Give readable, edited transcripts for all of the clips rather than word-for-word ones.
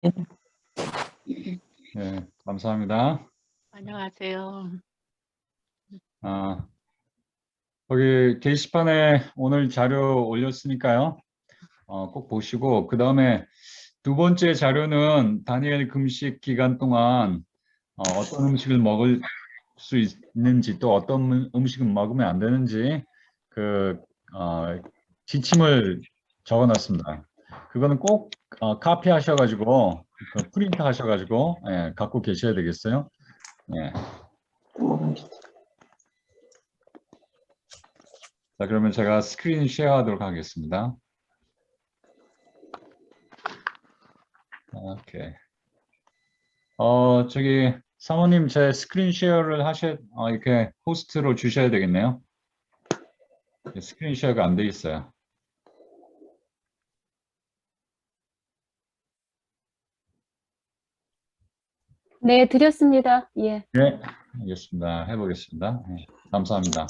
네, 감사합니다. 안녕하세요. 거기 게시판에 오늘 자료 올렸으니까요. 꼭 보시고, 그 다음에 두 번째 자료는 다니엘 금식 기간 동안 어떤 음식을 먹을 수 있는지, 또 어떤 음식은 먹으면 안 되는지 그 지침을 적어놨습니다. 그거는 꼭 카피하셔가지고 프린트 하셔가지고 갖고 계셔야 되겠어요. 예. 자, 그러면 제가 스크린 쉐어하도록 하겠습니다. 오케이. 저기 사모님 제 스크린 쉐어를 이렇게 호스트로 주셔야 되겠네요. 스크린 쉐어가 안 돼 있어요. 네, 드렸습니다. 예. 네, 알겠습니다. 해보겠습니다. 네, 감사합니다.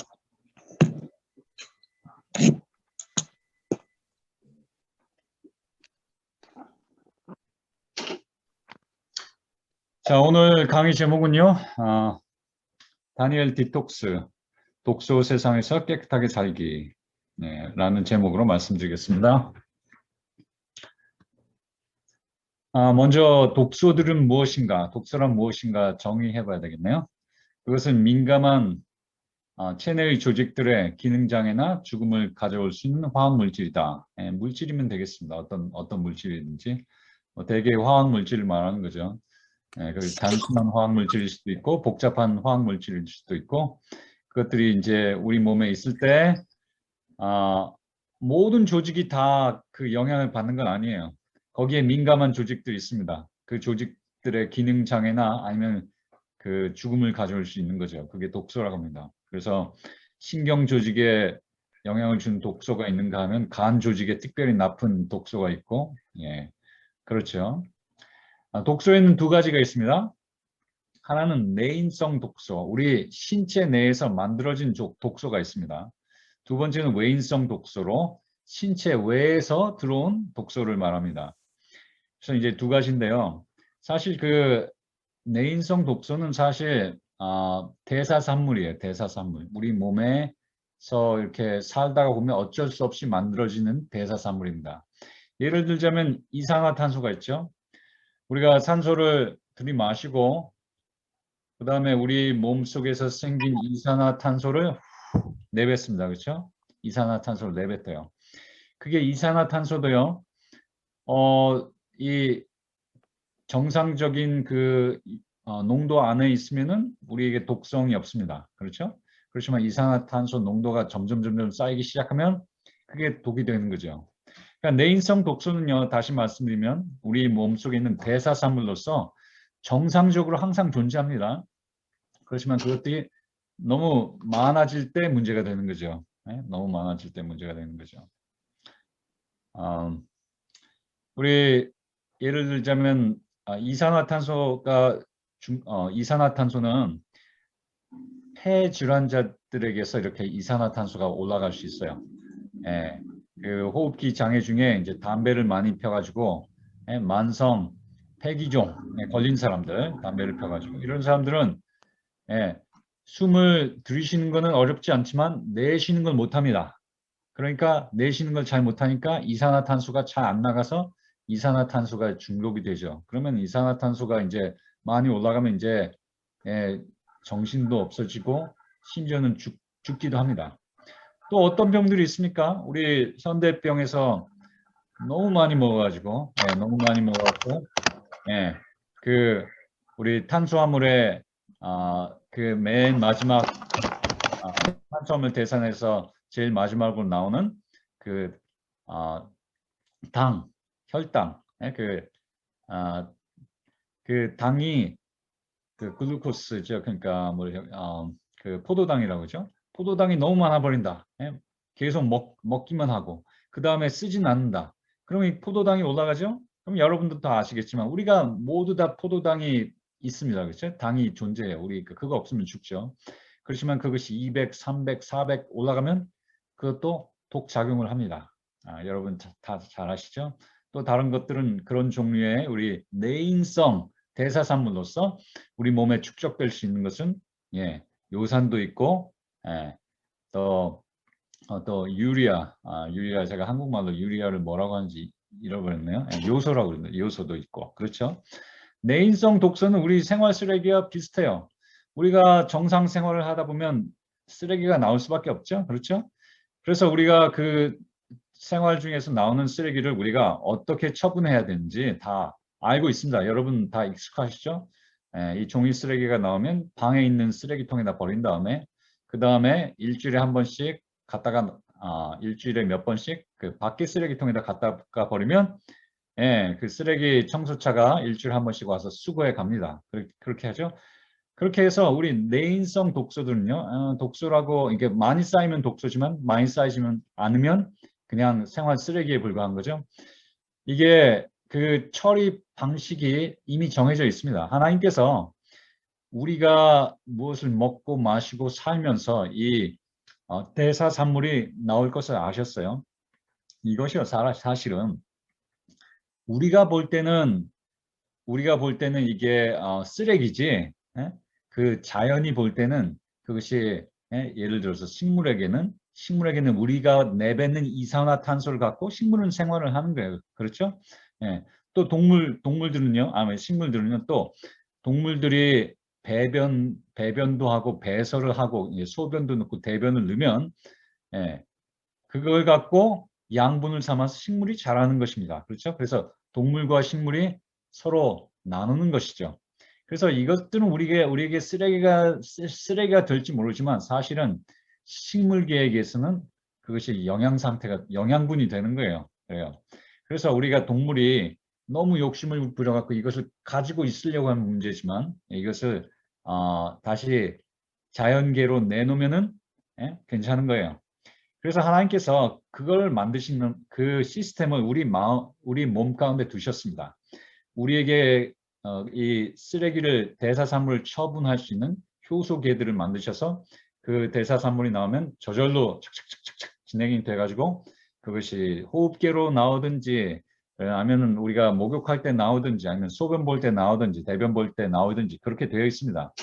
자, 오늘 강의 제목은요. 다니엘 디톡스, 독소 세상에서 깨끗하게 살기 라는 제목으로 말씀드리겠습니다. 먼저 독소들은 무엇인가, 독소란 무엇인가 정의해 봐야 되겠네요. 그것은 민감한 체내의 조직들의 기능장애나 죽음을 가져올 수 있는 화학물질이다. 물질이면 되겠습니다. 어떤 물질이든지. 대개 화학물질을 말하는 거죠. 단순한 화학물질일 수도 있고 복잡한 화학물질일 수도 있고, 그것들이 이제 우리 몸에 있을 때 모든 조직이 다 그 영향을 받는 건 아니에요. 거기에 민감한 조직들이 있습니다. 그 조직들의 기능 장애나 아니면 그 죽음을 가져올 수 있는 거죠. 그게 독소라고 합니다. 그래서 신경 조직에 영향을 주는 독소가 있는가 하면 간 조직에 특별히 나쁜 독소가 있고, 예, 그렇죠. 독소에는 두 가지가 있습니다. 하나는 내인성 독소, 우리 신체 내에서 만들어진 독소가 있습니다. 두 번째는 외인성 독소로 신체 외에서 들어온 독소를 말합니다. 그래서 이제 두 가지인데요. 사실 그 내인성 독소는 사실 대사산물이에요. 대사산물. 우리 몸에서 이렇게 살다가 보면 어쩔 수 없이 만들어지는 대사산물입니다. 예를 들자면 이산화탄소가 있죠. 우리가 산소를 들이마시고 그 다음에 우리 몸속에서 생긴 이산화탄소를 내뱉습니다. 그렇죠? 이산화탄소를 내뱉어요. 그게 이산화탄소도요. 이 정상적인 그 농도 안에 있으면은 우리에게 독성이 없습니다. 그렇죠? 그렇지만 이산화탄소 농도가 점점 쌓이기 시작하면 그게 독이 되는 거죠. 그러니까 내인성 독소는요, 다시 말씀드리면 우리 몸속에 있는 대사산물로서 정상적으로 항상 존재합니다. 그렇지만 그것들이 너무 많아질 때 문제가 되는 거죠. 네? 너무 많아질 때 문제가 되는 거죠. 우리 예를 들자면 이산화탄소는 폐 질환자들에게서 이렇게 이산화탄소가 올라갈 수 있어요. 예, 그 호흡기 장애 중에 이제 담배를 많이 펴가지고 만성 폐기종 걸린 사람들, 담배를 펴가지고 이런 사람들은 숨을 들이쉬는 거는 어렵지 않지만 내쉬는 걸 못합니다. 그러니까 내쉬는 걸 잘 못하니까 이산화탄소가 잘 안 나가서 이산화탄소가 중독이 되죠. 그러면 이산화탄소가 이제 많이 올라가면 이제 정신도 없어지고 심지어는 죽기도 합니다. 또 어떤 병들이 있습니까? 우리 현대병에서 너무 많이 먹어가지고 너무 많이 먹어갖고 그 우리 탄수화물의 그 맨 마지막 탄수화물 대산에서 제일 마지막으로 나오는 그 당, 혈당, 그 당이 그 글루코스죠. 그러니까 그 포도당이라고 그러죠. 포도당이 너무 많아 버린다. 계속 먹기만 하고 그 다음에 쓰진 않는다. 그러면 이 포도당이 올라가죠. 그럼 여러분도 다 아시겠지만 우리가 모두 다 포도당이 있습니다. 그렇죠? 당이 존재해요. 우리 그거 없으면 죽죠. 그렇지만 그것이 200, 300, 400 올라가면 그것도 독작용을 합니다. 여러분 다 잘 아시죠? 또 다른 것들은 그런 종류의 우리 내인성 대사산물로서 우리 몸에 축적될 수 있는 것은 예, 요산도 있고 예, 또 또 유리아 제가 한국말로 유리아를 뭐라고 하는지 잃어버렸네요. 예, 요소라고 그러는데 요소도 있고 그렇죠. 내인성 독소는 우리 생활 쓰레기와 비슷해요. 우리가 정상 생활을 하다 보면 쓰레기가 나올 수밖에 없죠. 그렇죠? 그래서 우리가 그 생활 중에서 나오는 쓰레기를 우리가 어떻게 처분해야 되는지 다 알고 있습니다. 여러분 다 익숙하시죠? 이 종이 쓰레기가 나오면 방에 있는 쓰레기통에다 버린 다음에 그 다음에 일주일에 한 번씩 갖다가 일주일에 몇 번씩 그 밖에 쓰레기통에다 갖다가 버리면 그 쓰레기 청소차가 일주일에 한 번씩 와서 수거해 갑니다. 그렇게 하죠. 그렇게 해서 우리 내인성 독소들은요, 독소라고 이게 많이 쌓이면 독소지만 많이 쌓이지만 않으면 그냥 생활 쓰레기에 불과한 거죠. 이게 그 처리 방식이 이미 정해져 있습니다. 하나님께서 우리가 무엇을 먹고 마시고 살면서 이 대사산물이 나올 것을 아셨어요. 이것이요, 사실은 우리가 볼 때는 이게 쓰레기지. 예? 그 자연이 볼 때는 그것이 예를 들어서 식물에게는 우리가 내뱉는 이산화탄소를 갖고 식물은 생활을 하는 거예요. 그렇죠? 예. 또 동물들은요. 식물들은요. 또 동물들이 배변도 하고 배설을 하고 소변도 넣고 대변을 넣으면 예, 그걸 갖고 양분을 삼아서 식물이 자라는 것입니다. 그렇죠? 그래서 동물과 식물이 서로 나누는 것이죠. 그래서 이것들은 우리에게 쓰레기가 될지 모르지만 사실은 식물계에게서는 그것이 영양분이 되는 거예요. 그래서 우리가 동물이 너무 욕심을 부려갖고 이것을 가지고 있으려고 하는 문제지만 이것을 다시 자연계로 내놓으면은 괜찮은 거예요. 그래서 하나님께서 그걸 만드시는 그 시스템을 우리 몸 가운데 두셨습니다. 우리에게 이 쓰레기를 대사산물을 처분할 수 있는 효소계들을 만드셔서 그 대사산물이 나오면 저절로 착착착착 진행이 돼가지고 그것이 호흡계로 나오든지 아니면 우리가 목욕할 때 나오든지 아니면 소변 볼 때 나오든지 대변 볼 때 나오든지 그렇게 되어 있습니다.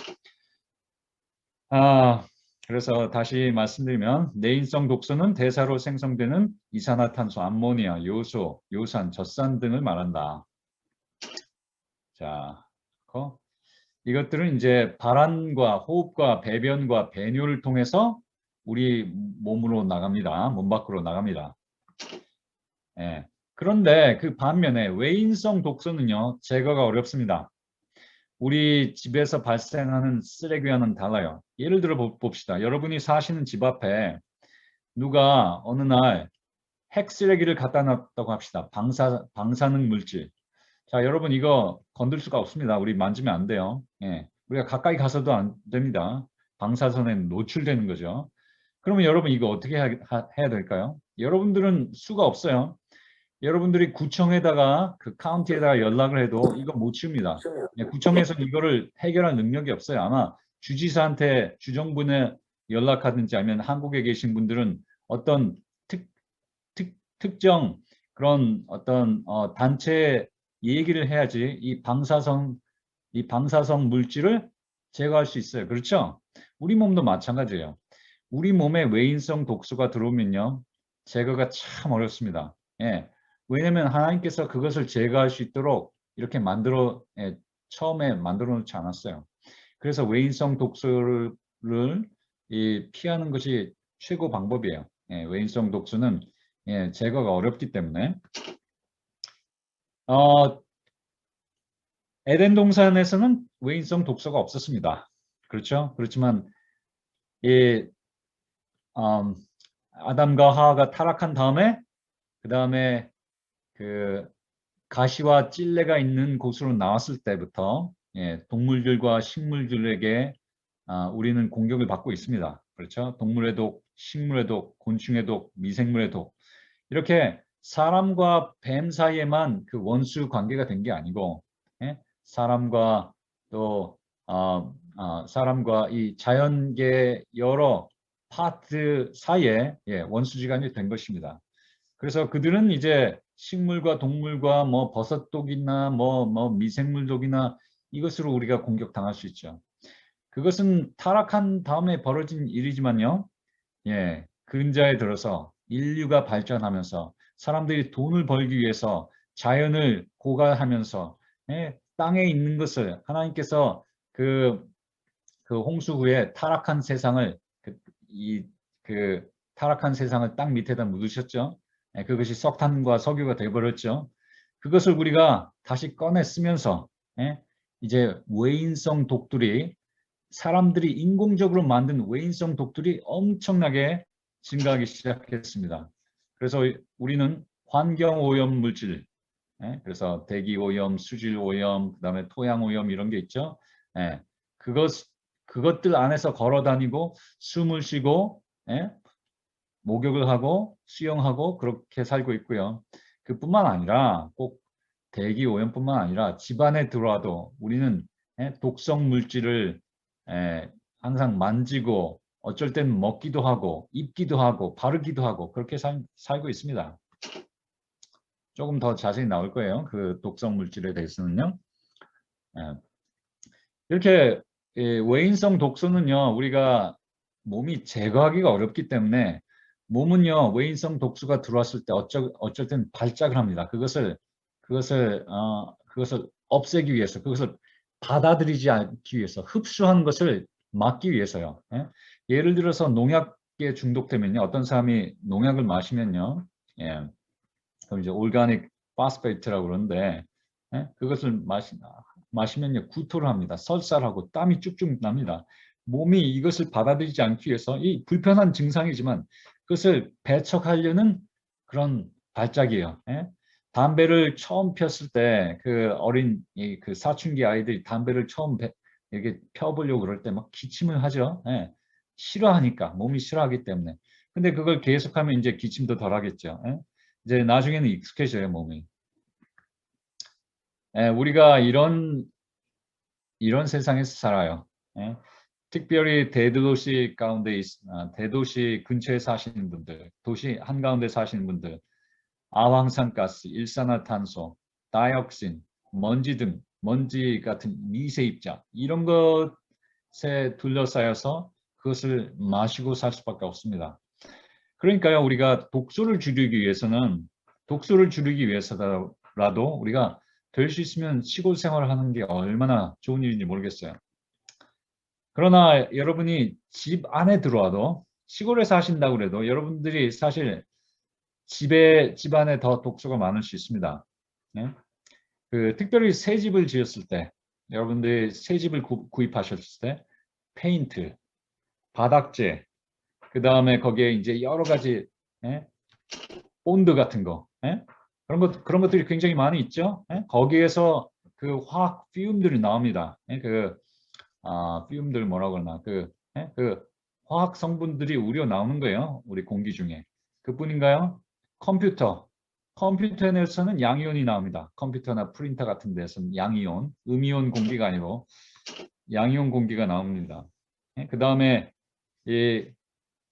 그래서 다시 말씀드리면 내인성 독소는 대사로 생성되는 이산화탄소, 암모니아, 요소, 요산, 젖산 등을 말한다. 자, 이것들은 이제 발안과 호흡과 배변과 배뇨를 통해서 우리 몸으로 나갑니다. 몸 밖으로 나갑니다. 예. 그런데 그 반면에 외인성 독소는요, 제거가 어렵습니다. 우리 집에서 발생하는 쓰레기와는 달라요. 예를 들어 봅시다. 여러분이 사시는 집 앞에 누가 어느 날 핵 쓰레기를 갖다 놨다고 합시다. 방사능 물질. 자, 여러분 이거 건들 수가 없습니다. 우리 만지면 안 돼요. 예. 우리가 가까이 가서도 안 됩니다. 방사선에 노출되는 거죠. 그러면 여러분 이거 어떻게 해야 될까요? 여러분들은 수가 없어요. 여러분들이 구청에다가 그 카운티에다가 연락을 해도 이거 못 치웁니다. 구청에서는 이거를 해결할 능력이 없어요. 아마 주지사한테 주정부에 연락하든지 아니면 한국에 계신 분들은 어떤 특정 그런 어떤 단체에 얘기를 해야지 이 방사성 물질을 제거할 수 있어요. 그렇죠? 우리 몸도 마찬가지예요. 우리 몸에 외인성 독소가 들어오면요. 제거가 참 어렵습니다. 예. 왜냐하면 하나님께서 그것을 제거할 수 있도록 이렇게 처음에 만들어 놓지 않았어요. 그래서 외인성 독소를 피하는 것이 최고 방법이에요. 예, 외인성 독소는 제거가 어렵기 때문에 에덴 동산에서는 외인성 독소가 없었습니다. 그렇죠? 그렇지만 아담과 하와가 타락한 다음에 그 다음에 그 가시와 찔레가 있는 곳으로 나왔을 때부터 동물들과 식물들에게 우리는 공격을 받고 있습니다. 그렇죠? 동물의 독, 식물의 독, 곤충의 독, 미생물의 독 이렇게 사람과 뱀 사이에만 그 원수 관계가 된 게 아니고 사람과 또 사람과 이 자연계 여러 파트 사이에 원수지간이 된 것입니다. 그래서 그들은 이제 식물과 동물과 뭐 버섯독이나 뭐 미생물독이나 이것으로 우리가 공격당할 수 있죠. 그것은 타락한 다음에 벌어진 일이지만요. 예, 근자에 들어서 인류가 발전하면서 사람들이 돈을 벌기 위해서 자연을 고갈하면서 예, 땅에 있는 것을 하나님께서 그, 그 홍수 후에 타락한 세상을 그 타락한 세상을 땅 밑에다 묻으셨죠. 예, 그것이 석탄과 석유가 되어버렸죠. 그것을 우리가 다시 꺼내 쓰면서 예, 이제 외인성 독들이 사람들이 인공적으로 만든 외인성 독들이 엄청나게 증가하기 시작했습니다. 그래서 우리는 환경오염 물질, 그래서 대기오염, 수질오염, 그다음에 토양오염 이런 게 있죠. 예, 그것들 안에서 걸어 다니고 숨을 쉬고 목욕을 하고 수영하고 그렇게 살고 있고요. 그뿐만 아니라 꼭 대기오염뿐만 아니라 집안에 들어와도 우리는 독성 물질을 항상 만지고 어쩔 땐 먹기도 하고 입기도 하고 바르기도 하고 그렇게 살고 있습니다. 조금 더 자세히 나올 거예요. 그 독성 물질에 대해서는요. 이렇게 외인성 독소는요. 우리가 몸이 제거하기가 어렵기 때문에 몸은요. 외인성 독소가 들어왔을 때 어쩔 땐 발작을 합니다. 그것을 없애기 위해서 그것을 받아들이지 않기 위해서 흡수하는 것을 막기 위해서요. 예를 들어서 농약에 중독되면요. 어떤 사람이 농약을 마시면요. 예. 그럼 이제 올가닉 파스페이트라고 그러는데 그것을 마시면요 구토를 합니다. 설사하고 땀이 쭉쭉 납니다. 몸이 이것을 받아들이지 않기 위해서 이 불편한 증상이지만 그것을 배척하려는 그런 발작이에요. 담배를 처음 폈을 때 그 어린 그 사춘기 아이들이 담배를 처음 이렇게 펴보려고 그럴 때 막 기침을 하죠. 싫어하니까 몸이 싫어하기 때문에. 근데 그걸 계속하면 이제 기침도 덜 하겠죠. 이제 나중에는 익숙해져요, 몸이. 우리가 이런 세상에서 살아요. 특별히 대도시 가운데 대도시 근처에 사시는 분들, 도시 한가운데 사시는 분들, 아황산가스, 일산화탄소, 다이옥신, 먼지 같은 미세 입자 이런 것에 둘러싸여서 그것을 마시고 살 수밖에 없습니다. 그러니까요, 우리가 독소를 줄이기 위해서라도 우리가 될 수 있으면 시골 생활을 하는 게 얼마나 좋은 일인지 모르겠어요. 그러나 여러분이 집 안에 들어와도 시골에 사신다고 그래도 여러분들이 사실 집 안에 더 독소가 많을 수 있습니다. 특별히 새 집을 지었을 때, 여러분들이 새 집을 구입하셨을 때, 페인트, 바닥재, 그 다음에 거기에 이제 여러 가지 본드 같은 거, 그런 것들이 굉장히 많이 있죠. 거기에서 그 화학 피움들이 나옵니다. 피움들 뭐라고 그러나 그 화학 성분들이 우려 나오는 거예요. 우리 공기 중에. 그뿐인가요? 컴퓨터에서는 양이온이 나옵니다. 컴퓨터나 프린터 같은 데서는 양이온, 음이온 공기가 아니고 양이온 공기가 나옵니다. 그 다음에 이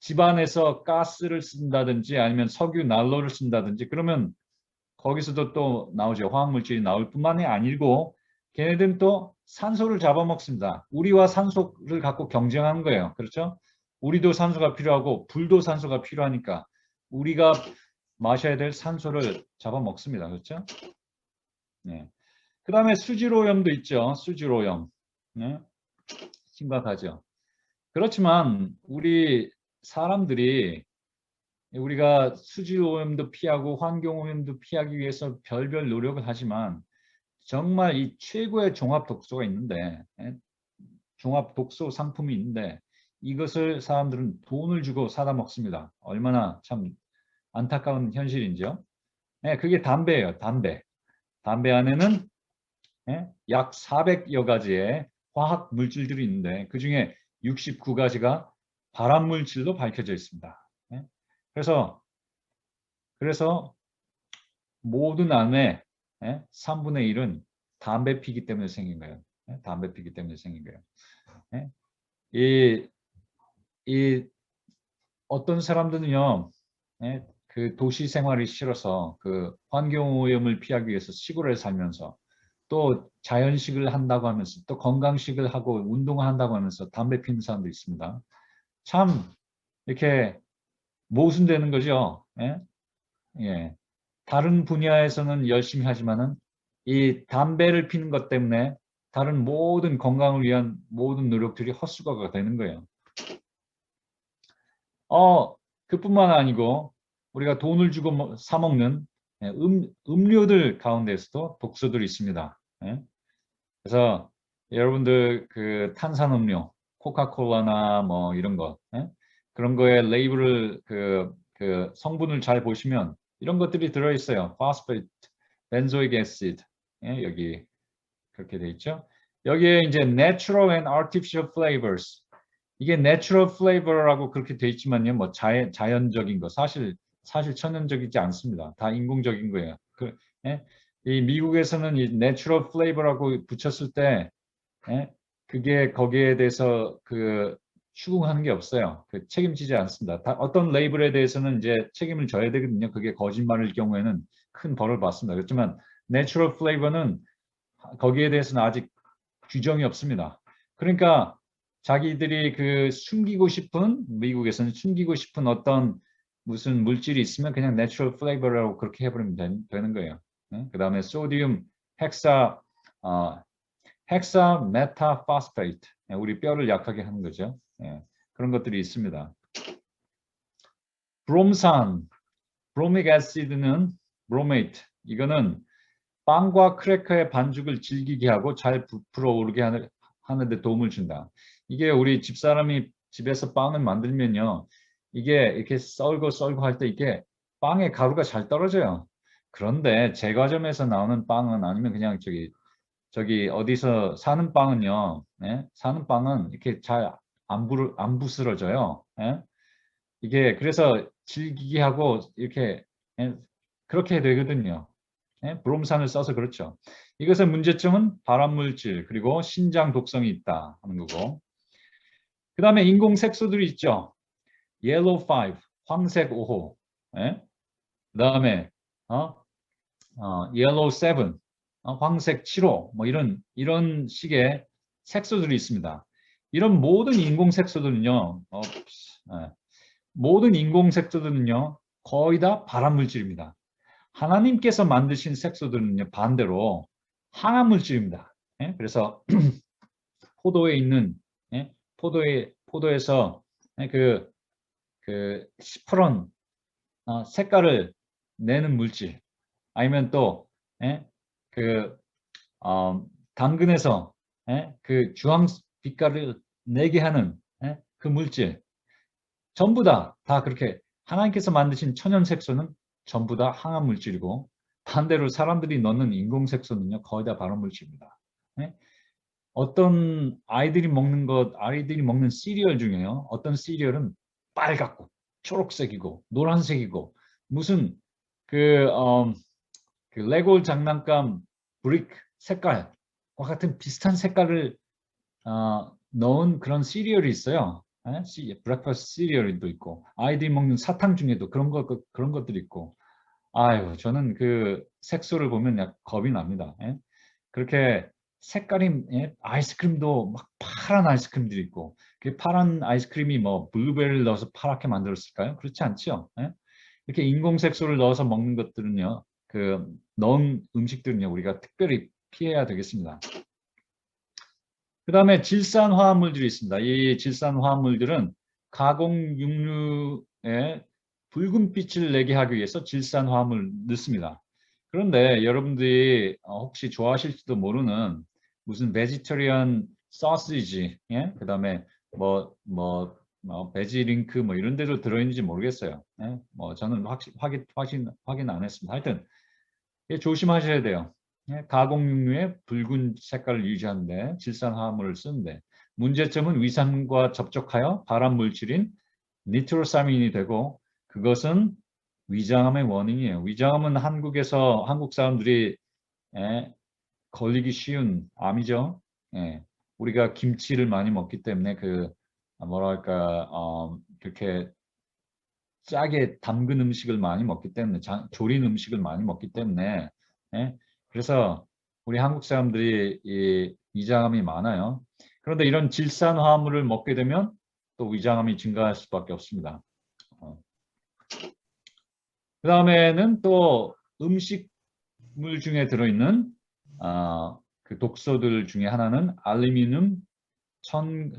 집안에서 가스를 쓴다든지 아니면 석유 난로를 쓴다든지 그러면 거기서도 또 나오죠. 화학물질이 나올 뿐만이 아니고 걔네들은 또 산소를 잡아먹습니다. 우리와 산소를 갖고 경쟁하는 거예요. 그렇죠? 우리도 산소가 필요하고 불도 산소가 필요하니까 우리가 마셔야 될 산소를 잡아먹습니다. 그렇죠? 네. 그 다음에 수질오염도 있죠. 수질오염. 네. 심각하죠. 그렇지만 우리 사람들이 우리가 수질오염도 피하고 환경오염도 피하기 위해서 별별 노력을 하지만 정말 이 최고의 종합 독소가 있는데 종합 독소 상품이 있는데 이것을 사람들은 돈을 주고 사다 먹습니다. 얼마나 참 안타까운 현실인지요. 그게 담배예요. 담배 안에는 약 400여 가지의 화학 물질들이 있는데 그중에 69가지가 발암 물질로 밝혀져 있습니다. 그래서 모든 암의 3분의 1은 담배 피기 때문에 생긴 거예요. 담배 피기 때문에 생긴 거예요. 이 어떤 사람들은요, 그 도시 생활이 싫어서 그 환경 오염을 피하기 위해서 시골에 살면서 또 자연식을 한다고 하면서 또 건강식을 하고 운동을 한다고 하면서 담배 피는 사람도 있습니다. 참 이렇게 모순되는 거죠. 예? 예. 다른 분야에서는 열심히 하지만은 이 담배를 피는 것 때문에 다른 모든 건강을 위한 모든 노력들이 헛수고가 되는 거예요. 그뿐만 아니고 우리가 돈을 주고 사 먹는 음료들 가운데서도 독소들이 있습니다. 예? 그래서 여러분들 그 탄산음료, 코카콜라나 뭐 이런 거, 예? 그런 거에 레이블을 그 성분을 잘 보시면 이런 것들이 들어있어요. 파스페이트, 벤조이크 애시드, 예? 여기 그렇게 돼 있죠. 여기에 이제 natural and artificial flavors. 이게 natural flavor라고 그렇게 돼 있지만요, 뭐 자연적인 거 사실 천연적이지 않습니다. 다 인공적인 거예요. 예? 이 미국에서는 이 natural flavor라고 붙였을 때, 예? 그게 거기에 대해서 그 추궁하는 게 없어요. 그 책임지지 않습니다. 어떤 레이블에 대해서는 이제 책임을 져야 되거든요. 그게 거짓말일 경우에는 큰 벌을 받습니다. 그렇지만 natural flavor는 거기에 대해서는 아직 규정이 없습니다. 그러니까 자기들이 그 숨기고 싶은 미국에서는 숨기고 싶은 어떤 무슨 물질이 있으면 그냥 내추럴 플레이버라고 그렇게 해버리면 되는 거예요. 그 다음에 소디움 헥사 헥사 메타파스페이트, 우리 뼈를 약하게 하는 거죠. 그런 것들이 있습니다. 브롬산, 브로믹 애시드는 브로메이트, 이거는 빵과 크래커의 반죽을 질기게 하고 잘 부풀어 오르게 하는데 도움을 준다. 이게 우리 집사람이 집에서 빵을 만들면요, 이게 이렇게 썰고 할 때 이게 빵의 가루가 잘 떨어져요. 그런데 제과점에서 나오는 빵은 아니면 그냥 저기 어디서 사는 빵은요, 예? 사는 빵은 이렇게 잘 안 부스러져요. 예? 이게 그래서 질기게 하고 이렇게, 예? 그렇게 되거든요. 예? 브롬산을 써서 그렇죠. 이것의 문제점은 발암물질 그리고 신장 독성이 있다 하는 거고, 그 다음에 인공 색소들이 있죠. 옐로우 5, 황색 5호, 예? 그 다음에 옐로우 7, 황색 7호, 뭐 이런 식의 색소들이 있습니다. 이런 모든 인공 색소들은요, 모든 인공 색소들은요 거의 다 발암물질입니다. 하나님께서 만드신 색소들은요 반대로 항암물질입니다. 예? 그래서 포도에 있는, 예? 포도에서, 예? 그 시퍼런 색깔을 내는 물질, 아니면 또, 예? 그 당근에서, 예? 그 주황 빛깔을 내게 하는, 예? 그 물질, 전부 다 그렇게 하나님께서 만드신 천연 색소는 전부 다 항암 물질이고, 반대로 사람들이 넣는 인공 색소는요 거의 다 발암 물질입니다. 예? 어떤 아이들이 먹는 시리얼 중에요, 어떤 시리얼은 빨갛고 초록색이고 노란색이고 무슨 그, 그 레고 장난감 브릭 색깔과 같은 비슷한 색깔을 넣은 그런 시리얼이 있어요. 브렉퍼스트 시리얼도 있고, 아이들이 먹는 사탕 중에도 그런 것들이 있고, 아유, 저는 그 색소를 보면 약 겁이 납니다. 예? 그렇게 색깔이, 예? 아이스크림도 막 파란 아이스크림들이 있고, 그 파란 아이스크림이 뭐 블루베리를 넣어서 파랗게 만들었을까요? 그렇지 않죠. 예? 이렇게 인공 색소를 넣어서 먹는 것들은요, 그 넣은 음식들은요, 우리가 특별히 피해야 되겠습니다. 그 다음에 질산 화합물들이 있습니다. 이 질산 화합물들은 가공 육류에 붉은 빛을 내게 하기 위해서 질산 화합물을 넣습니다. 그런데 여러분들이 혹시 좋아하실지도 모르는 무슨 베지터리언 소시지, 예? 그 다음에 베지 링크 뭐 이런 데도 들어있는지 모르겠어요. 예? 뭐 저는 확인 안 했습니다. 하여튼 조심하셔야 돼요. 예, 가공 육류의 붉은 색깔을 유지하는데 질산화합물을 쓰는데, 문제점은 위산과 접촉하여 발암 물질인 니트로사민이 되고, 그것은 위장암의 원인이에요. 위장암은 한국 사람들이, 예, 걸리기 쉬운 암이죠. 예, 우리가 김치를 많이 먹기 때문에 그 뭐랄까 그렇게 짜게 담근 음식을 많이 먹기 때문에 조린 음식을 많이 먹기 때문에 예? 그래서 우리 한국 사람들이 이 위장암이 많아요. 그런데 이런 질산 화합물을 먹게 되면 또 위장암이 증가할 수밖에 없습니다. 그 다음에는 또 음식물 중에 들어있는 그 독소들 중에 하나는 알루미늄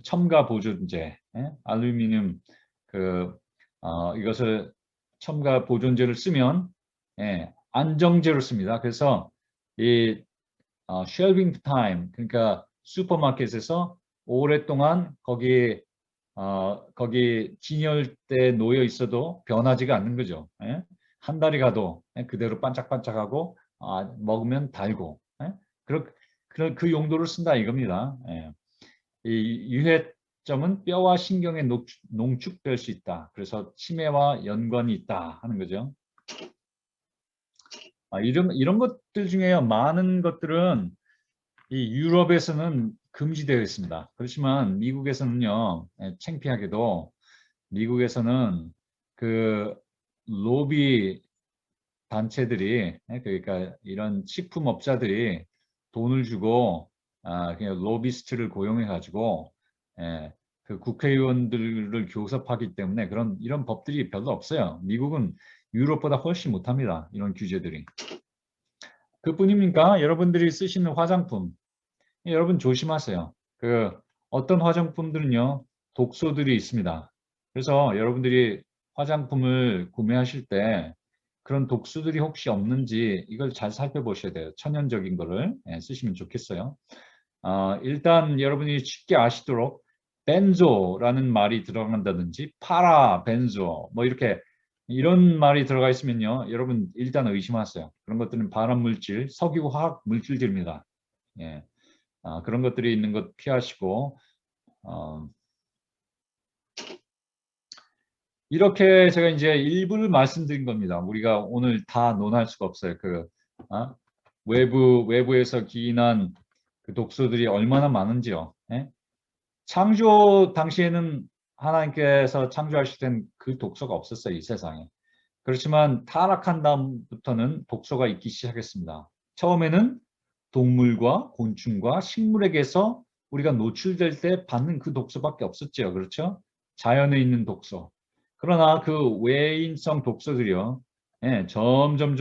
첨가 보존제, 알루미늄 이것을 첨가 보존제를 쓰면 안정제로 씁니다. 그래서 이 shelving time, 그러니까 슈퍼마켓에서 오랫동안 거기 진열대에 놓여 있어도 변하지가 않는 거죠. 한 달이 가도 그대로 반짝반짝하고 먹으면 달고 그 용도로 쓴다 이겁니다. 이 유해점은 뼈와 신경에 농축될 수 있다. 그래서 치매와 연관이 있다 하는 거죠. 이런 것들 중에 많은 것들은 이 유럽에서는 금지되어 있습니다. 그렇지만 미국에서는요, 창피하게도 미국에서는 그 로비 단체들이 그러니까 이런 식품업자들이 돈을 주고 그냥 로비스트를 고용해 가지고 그 국회의원들을 교섭하기 때문에 이런 법들이 별로 없어요. 미국은 유럽보다 훨씬 못합니다. 이런 규제들이. 그뿐입니까? 여러분들이 쓰시는 화장품 여러분 조심하세요. 어떤 화장품들은요 독소들이 있습니다. 그래서 여러분들이 화장품을 구매하실 때 그런 독소들이 혹시 없는지 이걸 잘 살펴보셔야 돼요. 천연적인 거를 쓰시면 좋겠어요. 일단 여러분이 쉽게 아시도록 벤조라는 말이 들어간다든지 파라 벤조 뭐 이런 말이 들어가 있으면요 여러분 일단 의심하세요. 그런 것들은 발암물질, 석유화학 물질들입니다. 그런 것들이 있는 것 피하시고 이렇게 제가 이제 일부를 말씀드린 겁니다. 우리가 오늘 다 논할 수가 없어요. 외부에서 기인한 그 독소들이 얼마나 많은지요. 창조 당시에는 하나님께서 창조하실 땐 그 독소가 없었어요. 이 세상에. 그렇지만 타락한 다음부터는 독소가 있기 시작했습니다. 처음에는 동물과 곤충과 식물에게서 우리가 노출될 때 받는 그 독소밖에 없었죠. 그렇죠? 자연에 있는 독소. 그러나 그 외인성 독소들이요. 점점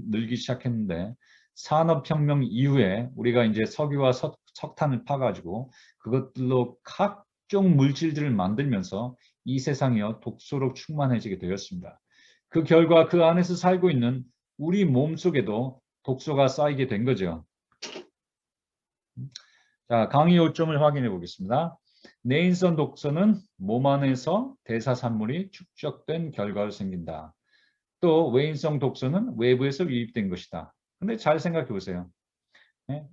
늘기 시작했는데 산업혁명 이후에 우리가 이제 석유와 석탄을 파가지고 그것들로 각종 물질들을 만들면서 이 세상이요 독소로 충만해지게 되었습니다. 그 결과 그 안에서 살고 있는 우리 몸속에도 독소가 쌓이게 된 거죠. 자, 강의 요점을 확인해 보겠습니다. 내인성 독소는 몸 안에서 대사산물이 축적된 결과로 생긴다. 또 외인성 독소는 외부에서 유입된 것이다. 근데 잘 생각해 보세요.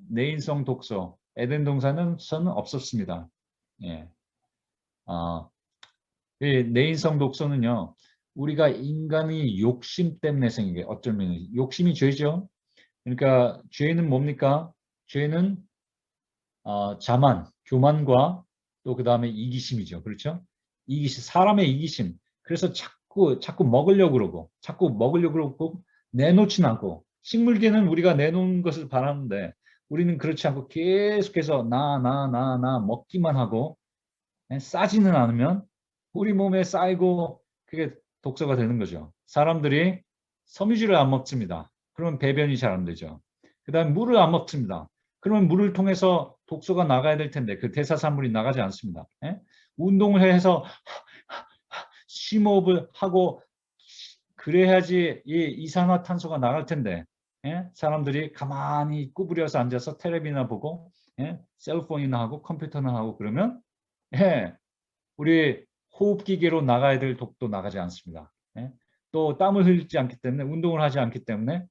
내인성 독소, 에덴 동산은 없었습니다. 이 내인성 독소는요, 우리가 인간이 욕심 때문에 생긴 게 어쩌면 욕심이 죄죠. 그러니까 죄는 뭡니까? 죄는 자만, 교만과 또 그 다음에 이기심이죠. 그렇죠? 사람의 이기심. 그래서 자꾸 먹으려고 그러고 내놓지는 않고 식물계는 우리가 내놓은 것을 바라는데 우리는 그렇지 않고 계속해서 나 먹기만 하고 싸지는 않으면 우리 몸에 쌓이고 그게 독소가 되는 거죠. 사람들이 섬유질을 안 먹습니다. 그러면 배변이 잘 안 되죠. 그 다음에 물을 안 먹습니다. 그러면 물을 통해서 독소가 나가야 될 텐데 그 대사산물이 나가지 않습니다. 운동을 해서 심호흡을 하고 그래야지 이 이산화탄소가 나갈 텐데 사람들이 가만히 구부려서 앉아서 텔레비나 보고 셀폰이나 하고 컴퓨터나 하고 그러면 우리 호흡기계로 나가야 될 독도 나가지 않습니다. 또 땀을 흘리지 않기 때문에 운동을 하지 않기 때문에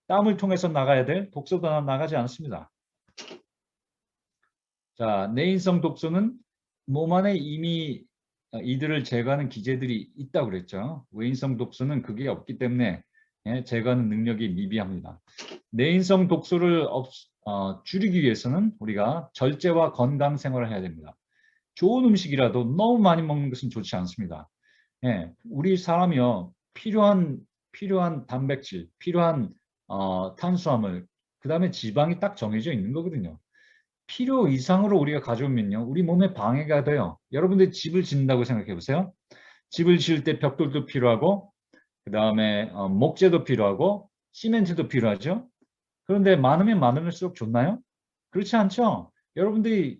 땀을 통해서 나가야 될 독소도 나가지 않습니다. 자, 내인성 독소는 몸 안에 이미 이들을 제거하는 기제들이 있다고 그랬죠. 외인성 독소는 그게 없기 때문에 제거하는 능력이 미비합니다. 내인성 독소를 줄이기 위해서는 우리가 절제와 건강 생활을 해야 됩니다. 좋은 음식이라도 너무 많이 먹는 것은 좋지 않습니다. 우리 사람이요 필요한 단백질, 필요한 탄수화물, 그 다음에 지방이 딱 정해져 있는 거거든요. 필요 이상으로 우리가 가져오면요, 우리 몸에 방해가 돼요. 여러분들 집을 짓는다고 생각해 보세요. 집을 지을 때 벽돌도 필요하고, 그 다음에 목재도 필요하고, 시멘트도 필요하죠. 그런데 많으면 많을수록 좋나요? 그렇지 않죠? 여러분들이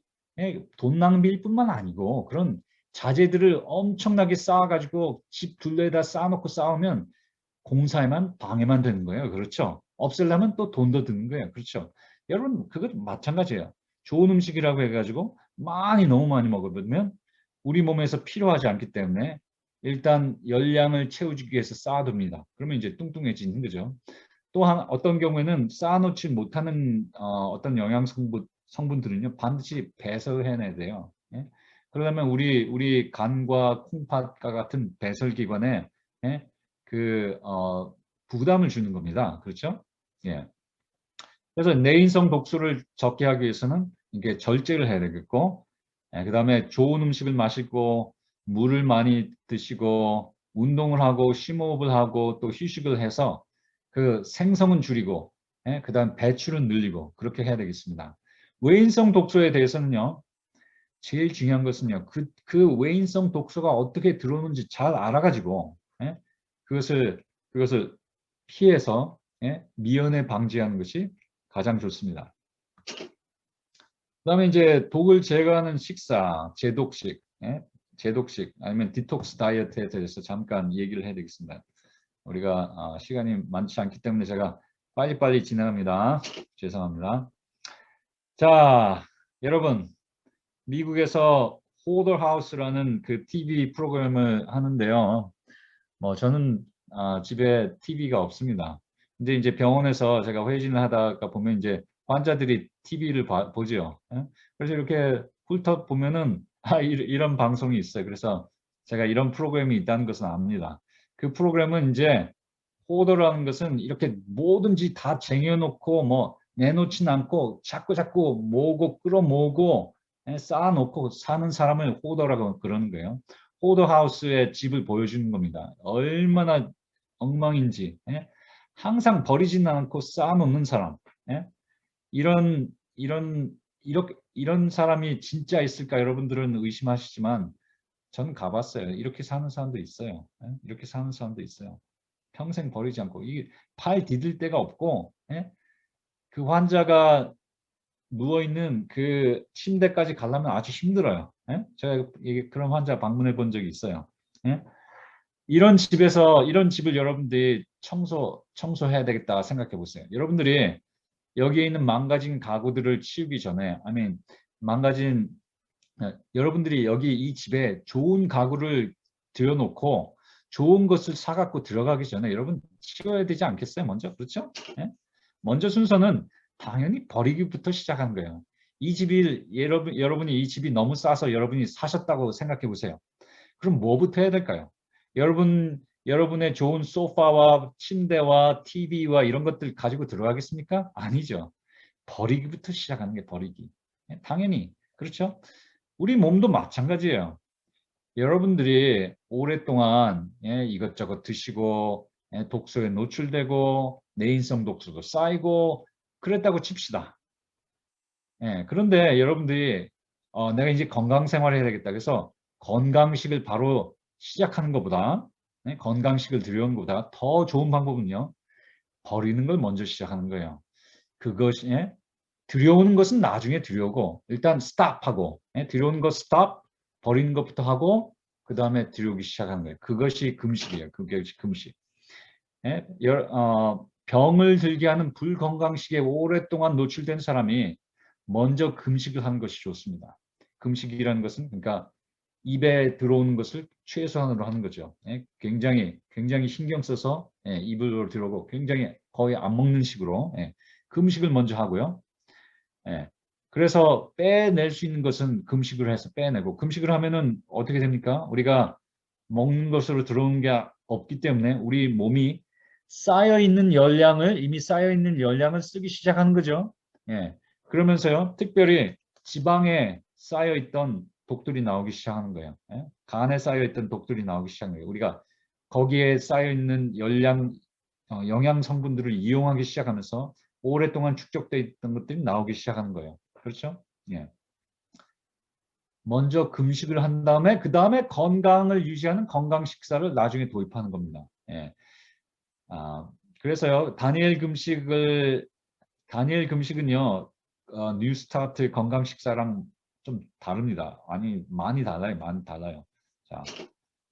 돈 낭비일 뿐만 아니고 그런 자재들을 엄청나게 쌓아가지고 집 둘레에다 쌓아놓고 쌓으면 공사에만 방해만 되는 거예요. 그렇죠? 없애려면 또 돈도 드는 거예요. 그렇죠? 여러분 그것 마찬가지예요. 좋은 음식이라고 해가지고 너무 많이 먹으면 우리 몸에서 필요하지 않기 때문에 일단 열량을 채우기 위해서 쌓아둡니다. 그러면 이제 뚱뚱해지는 거죠. 또한 어떤 경우에는 쌓아놓지 못하는 어떤 영양 성분들은요 반드시 배설해내야 돼요. 예? 그러려면 우리 간과 콩팥과 같은 배설기관에 예? 부담을 주는 겁니다. 그렇죠? 예. 그래서 내인성 독소를 적게 하기 위해서는 이게 절제를 해야 되겠고, 그다음에 좋은 음식을 마시고 물을 많이 드시고 운동을 하고 심호흡을 하고 또 휴식을 해서 그 생성은 줄이고, 그다음 배출은 늘리고 그렇게 해야 되겠습니다. 외인성 독소에 대해서는요, 제일 중요한 것은요, 그 외인성 독소가 어떻게 들어오는지 잘 알아가지고, 그것을 피해서 미연에 방지하는 것이 가장 좋습니다. 그다음에 이제 독을 제거하는 식사, 제독식 아니면 디톡스 다이어트에 대해서 잠깐 얘기를 해야 되겠습니다. 우리가 시간이 많지 않기 때문에 제가 빨리빨리 진행합니다. 죄송합니다. 자, 여러분 미국에서 호더 하우스라는 그 TV 프로그램을 하는데요. 저는 집에 TV가 없습니다. 근데 이제 병원에서 제가 회진을 하다가 보면 이제 환자들이 TV를 보죠. 그래서 이렇게 훑어 보면은 이런 방송이 있어요. 그래서 제가 이런 프로그램이 있다는 것은 압니다. 그 프로그램은 이제 호더라는 것은 이렇게 뭐든지 다 쟁여놓고 내놓진 않고 자꾸 모으고 끌어모으고 쌓아놓고 사는 사람을 호더라고 그러는 거예요. 호더 하우스의 집을 보여주는 겁니다. 얼마나 엉망인지. 항상 버리지는 않고 쌓아놓는 사람. 이런 이런 사람이 진짜 있을까 여러분들은 의심하시지만 전 가봤어요. 이렇게 사는 사람도 있어요. 이렇게 사는 사람도 있어요. 평생 버리지 않고 이게 팔 디딜 데가 없고 그 환자가 누워있는 그 침대까지 가려면 아주 힘들어요. 제가 그런 환자 방문해 본 적이 있어요. 이런 집을 여러분들이 청소해야 되겠다 생각해 보세요. 여러분들이 여기에 있는 망가진 가구들을 치우기 전에, 여러분들이 여기 이 집에 좋은 가구를 들여놓고 좋은 것을 사갖고 들어가기 전에 여러분 치워야 되지 않겠어요? 먼저 그렇죠? 먼저 순서는 당연히 버리기부터 시작하는 거예요. 여러분이 이 집이 너무 싸서 여러분이 사셨다고 생각해 보세요. 그럼 뭐부터 해야 될까요? 여러분의 좋은 소파와 침대와 TV와 이런 것들 가지고 들어가겠습니까? 아니죠. 버리기부터 시작하는 게 버리기. 당연히 그렇죠? 우리 몸도 마찬가지예요. 여러분들이 오랫동안 이것저것 드시고 독소에 노출되고 내인성 독소도 쌓이고 그랬다고 칩시다. 그런데 여러분들이 내가 이제 건강 생활을 해야 되겠다. 그래서 건강식을 바로 시작하는 것보다 건강식을 들여오는 것보다 더 좋은 방법은요. 버리는 걸 먼저 시작하는 거예요. 그것이 들여오는 것은 나중에 들여오고 일단 스탑하고 들여오는 거 스탑, 버리는 것부터 하고 그 다음에 들여오기 시작하는 거예요. 그것이 금식이에요. 그것이 금식. 병을 들게 하는 불건강식에 오랫동안 노출된 사람이 먼저 금식을 하는 것이 좋습니다. 금식이라는 것은 그러니까 입에 들어오는 것을 최소한으로 하는 거죠. 굉장히 신경 써서 입으로 들어오고 굉장히 거의 안 먹는 식으로 금식을 먼저 하고요. 그래서 빼낼 수 있는 것은 금식을 해서 빼내고 금식을 하면은 어떻게 됩니까? 우리가 먹는 것으로 들어오는 게 없기 때문에 우리 몸이 이미 쌓여있는 열량을 쓰기 시작하는 거죠. 그러면서요, 특별히 지방에 쌓여있던 독들이 나오기 시작하는 거예요. 예? 간에 쌓여있던 독들이 나오기 시작하는 거예요. 우리가 거기에 쌓여있는 영양 성분들을 이용하기 시작하면서 오랫동안 축적되어 있던 것들이 나오기 시작하는 거예요. 그렇죠? 예. 먼저 금식을 한 다음에 그 다음에 건강을 유지하는 건강 식사를 나중에 도입하는 겁니다. 예. 그래서요 다니엘 금식은요 뉴스타트 건강 식사랑 좀 다릅니다. 많이 달라요. 많이 달라요. 자,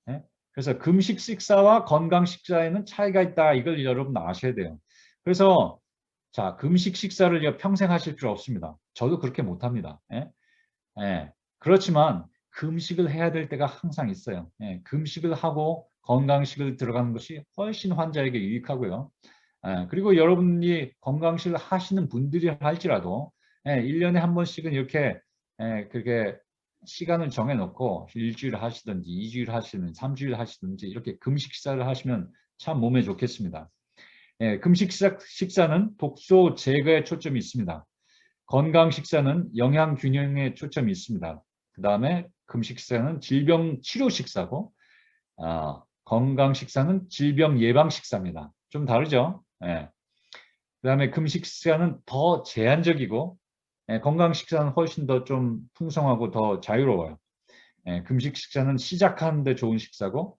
예? 그래서 금식 식사와 건강 식사에는 차이가 있다. 이걸 여러분 아셔야 돼요. 그래서 자 금식 식사를 평생 하실 필요 없습니다. 저도 그렇게 못합니다. 예? 예. 그렇지만 금식을 해야 될 때가 항상 있어요. 예. 금식을 하고 건강식을 들어가는 것이 훨씬 환자에게 유익하고요. 예. 그리고 여러분이 건강식을 하시는 분들이 할지라도 1년에 한 번씩은 이렇게 그렇게 시간을 정해놓고 일주일 하시든지 2주일 하시든지 3주일 하시든지 이렇게 금식 식사를 하시면 참 몸에 좋겠습니다. 예. 금식 식사는 독소 제거에 초점이 있습니다. 건강 식사는 영양 균형에 초점이 있습니다. 그 다음에 금식 식사는 질병 치료 식사고 건강 식사는 질병 예방 식사입니다. 좀 다르죠? 예. 그 다음에 금식 식사는 더 제한적이고 건강 식사는 훨씬 더 좀 풍성하고 더 자유로워요. 금식 식사는 시작하는데 좋은 식사고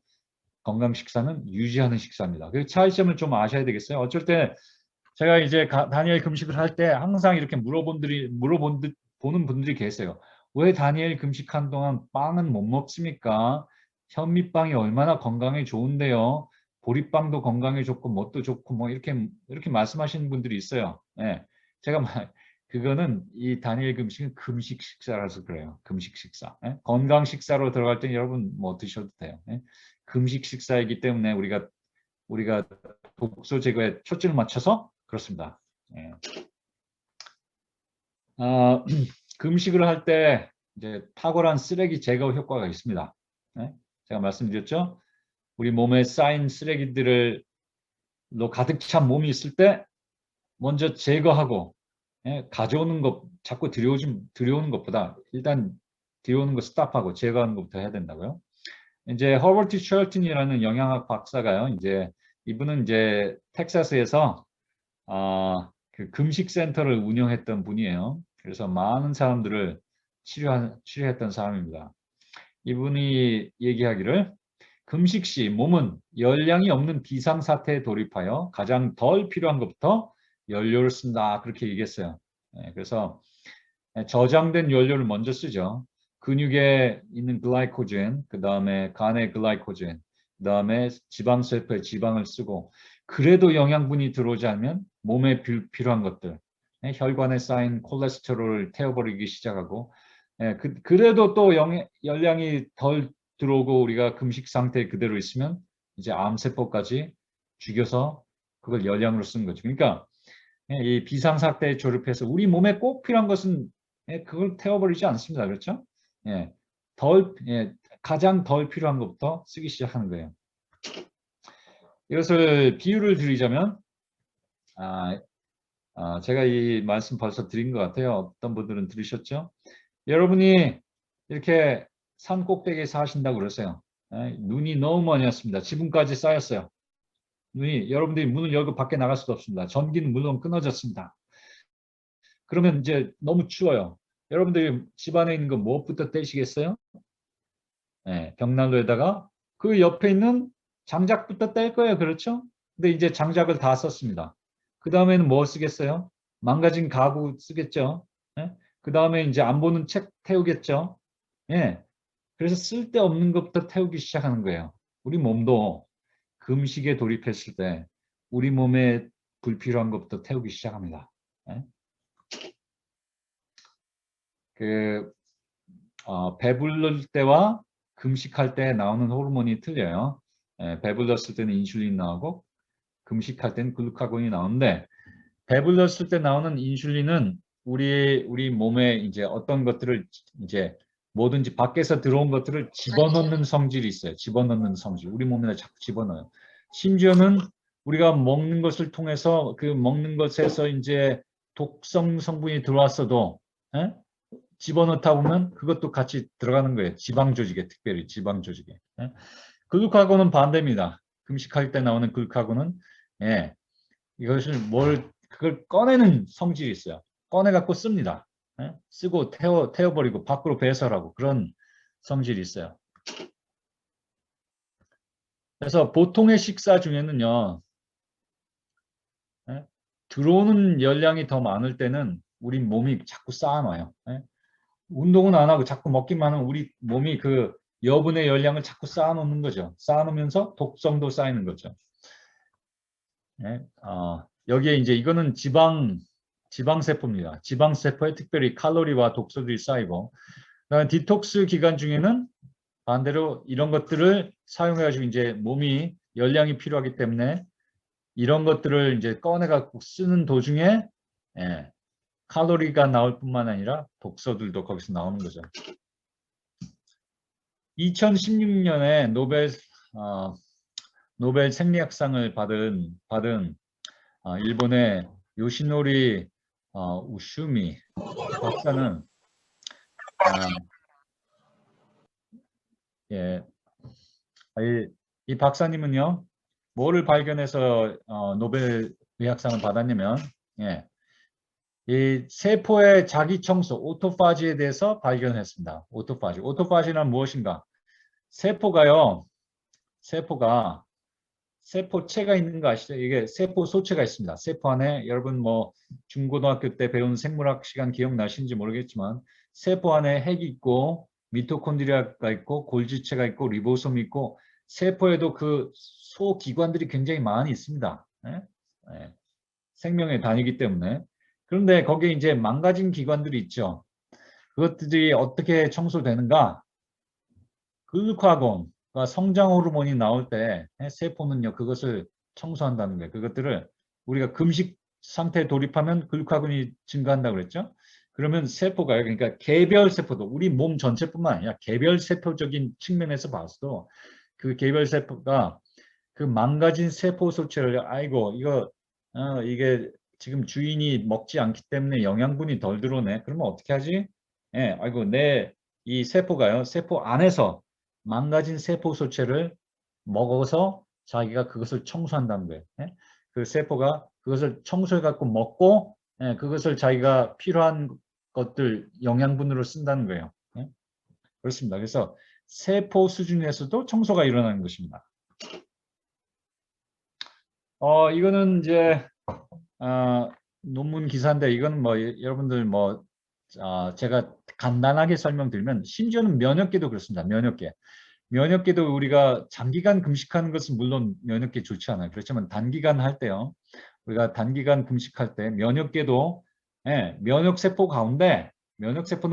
건강 식사는 유지하는 식사입니다. 그 차이점을 좀 아셔야 되겠어요. 어쩔 때 제가 이제 다니엘 금식을 할 때 항상 이렇게 보는 분들이 계세요. 왜 다니엘 금식한 동안 빵은 못 먹습니까? 현미빵이 얼마나 건강에 좋은데요. 보리빵도 건강에 좋고 뭣도 좋고 뭐 이렇게 말씀하시는 분들이 있어요. 예. 제가 그거는 이 다니엘 금식은 금식 식사라서 그래요. 금식 식사. 예? 건강 식사로 들어갈 때 여러분 뭐 드셔도 돼요. 예? 금식 식사이기 때문에 우리가 독소 제거에 초점을 맞춰서 그렇습니다. 예. 금식을 할 때 이제 탁월한 쓰레기 제거 효과가 있습니다. 예? 제가 말씀드렸죠? 우리 몸에 쌓인 쓰레기들로 가득 찬 몸이 있을 때 먼저 제거하고 가져오는 것 자꾸 들여오는 것보다 일단 들여오는 거 스탑하고 제거하는 것부터 해야 된다고요. 이제 허버트 셜튼이라는 영양학 박사가요. 이제 이분은 이제 텍사스에서 그 금식 센터를 운영했던 분이에요. 그래서 많은 사람들을 치료했던 사람입니다. 이분이 얘기하기를 금식 시 몸은 열량이 없는 비상사태에 돌입하여 가장 덜 필요한 것부터 연료를 쓴다. 그렇게 얘기했어요. 그래서 저장된 연료를 먼저 쓰죠. 근육에 있는 글라이코젠, 그 다음에 간의 글라이코젠, 그 다음에 지방세포에 지방을 쓰고 그래도 영양분이 들어오지 않으면 몸에 필요한 것들, 혈관에 쌓인 콜레스테롤을 태워버리기 시작하고 그래도 또 열량이 덜 들어오고 우리가 금식 상태에 그대로 있으면 이제 암세포까지 죽여서 그걸 열량으로 쓰는 거죠. 그러니까 이 비상사태에 졸업해서 우리 몸에 꼭 필요한 것은 그걸 태워버리지 않습니다. 그렇죠? 가장 덜 필요한 것부터 쓰기 시작하는 거예요. 이것을 비유를 드리자면 제가 이 말씀 벌써 드린 것 같아요. 어떤 분들은 들으셨죠? 여러분이 이렇게 산 꼭대기에 사신다고 그러세요. 눈이 너무 많이 왔습니다. 지붕까지 쌓였어요. 여러분들이 문을 열고 밖에 나갈 수도 없습니다. 전기는 물론 끊어졌습니다. 그러면 이제 너무 추워요. 여러분들이 집안에 있는 거 무엇부터 떼시겠어요? 벽난로에다가 그 옆에 있는 장작부터 뗄 거예요. 그렇죠? 근데 이제 장작을 다 썼습니다. 그 다음에는 뭐 쓰겠어요? 망가진 가구 쓰겠죠? 그 다음에 이제 안 보는 책 태우겠죠? 그래서 쓸데없는 것부터 태우기 시작하는 거예요. 우리 몸도 금식에 돌입했을 때 우리 몸에 불필요한 것부터 태우기 시작합니다. 배부를 때와 금식할 때 나오는 호르몬이 틀려요. 배불렀을 때는 인슐린 나오고 금식할 때는 글루카곤이 나오는데 배불렀을 때 나오는 인슐린은 우리 몸에 이제 어떤 것들을 이제 뭐든지 밖에서 들어온 것들을 집어넣는 성질이 있어요. 집어넣는 성질. 우리 몸에 자꾸 집어넣어요. 심지어는 우리가 먹는 것을 통해서 그 먹는 것에서 이제 독성 성분이 들어왔어도 집어넣다 보면 그것도 같이 들어가는 거예요. 지방 조직에, 특별히 지방 조직에. 예? 글루카곤은 반대입니다. 금식할 때 나오는 글루카곤은 예, 이것을 그걸 꺼내는 성질이 있어요. 꺼내 갖고 씁니다. 예? 쓰고 태워버리고 밖으로 배설하고 그런 성질이 있어요. 그래서 보통의 식사 중에는요, 예? 들어오는 열량이 더 많을 때는 우리 몸이 자꾸 쌓아놔요. 예? 운동은 안 하고 자꾸 먹기만 하면 우리 몸이 그 여분의 열량을 자꾸 쌓아놓는 거죠. 쌓아놓으면서 독성도 쌓이는 거죠. 예? 여기에 이제 이거는 지방세포입니다. 지방세포에 특별히 칼로리와 독소들이 쌓이고, 그다음에 디톡스 기간 중에는 반대로 이런 것들을 사용해가지고 이제 몸이 열량이 필요하기 때문에 이런 것들을 이제 꺼내갖고 쓰는 도중에 예, 칼로리가 나올 뿐만 아니라 독소들도 거기서 나오는 거죠. 2016년에 노벨 생리학상을 받은 일본의 요시노리 우슈미 박사는 예, 이 박사님은요, 뭐를 발견해서 노벨 의학상을 받았냐면 예, 이 세포의 자기 청소, 오토파지에 대해서 발견했습니다. 오토파지는 무엇인가? 세포가 세포체가 있는 거 아시죠? 이게 세포 소체가 있습니다. 세포 안에 여러분 뭐 중고등학교 때 배운 생물학 시간 기억나시는지 모르겠지만 세포 안에 핵이 있고 미토콘드리아가 있고 골지체가 있고 리보솜이 있고 세포에도 그 소기관들이 굉장히 많이 있습니다. 예? 예. 생명의 단위이기 때문에. 그런데 거기에 이제 망가진 기관들이 있죠. 그것들이 어떻게 청소되는가? 글루카곤과 성장 호르몬이 나올 때 세포는요 그것을 청소한다는 거예요. 그것들을 우리가 금식 상태에 돌입하면 글루카곤이 증가한다고 그랬죠. 그러면 세포가요, 그러니까 개별 세포도 우리 몸 전체뿐만 아니라 개별 세포적인 측면에서 봐서도 그 개별 세포가 그 망가진 세포 소체를 아이고 이게 지금 주인이 먹지 않기 때문에 영양분이 덜 들어오네. 그러면 어떻게 하지? 예, 아이고 내 이 세포가요, 세포 안에서 망가진 세포 소체를 먹어서 자기가 그것을 청소한다는 거예요. 예? 그 세포가 그것을 청소해 갖고 먹고 예, 그것을 자기가 필요한 것들 영양분으로 쓴다는 거예요. 예? 그렇습니다. 그래서 세포 수준에서도 청소가 일어나는 것입니다. 이거는 이제 논문 기사인데 이건 뭐 여러분들 뭐 제가 간단하게 설명드리면 심지어는 면역계도 그렇습니다. 면역계도 우리가 장기간 금식하는 것은 물론 면역계 좋지 않아요. 그렇지만 단기간 할 때요. 우리가 단기간 금식할 때 면역계도 예, 면역세포는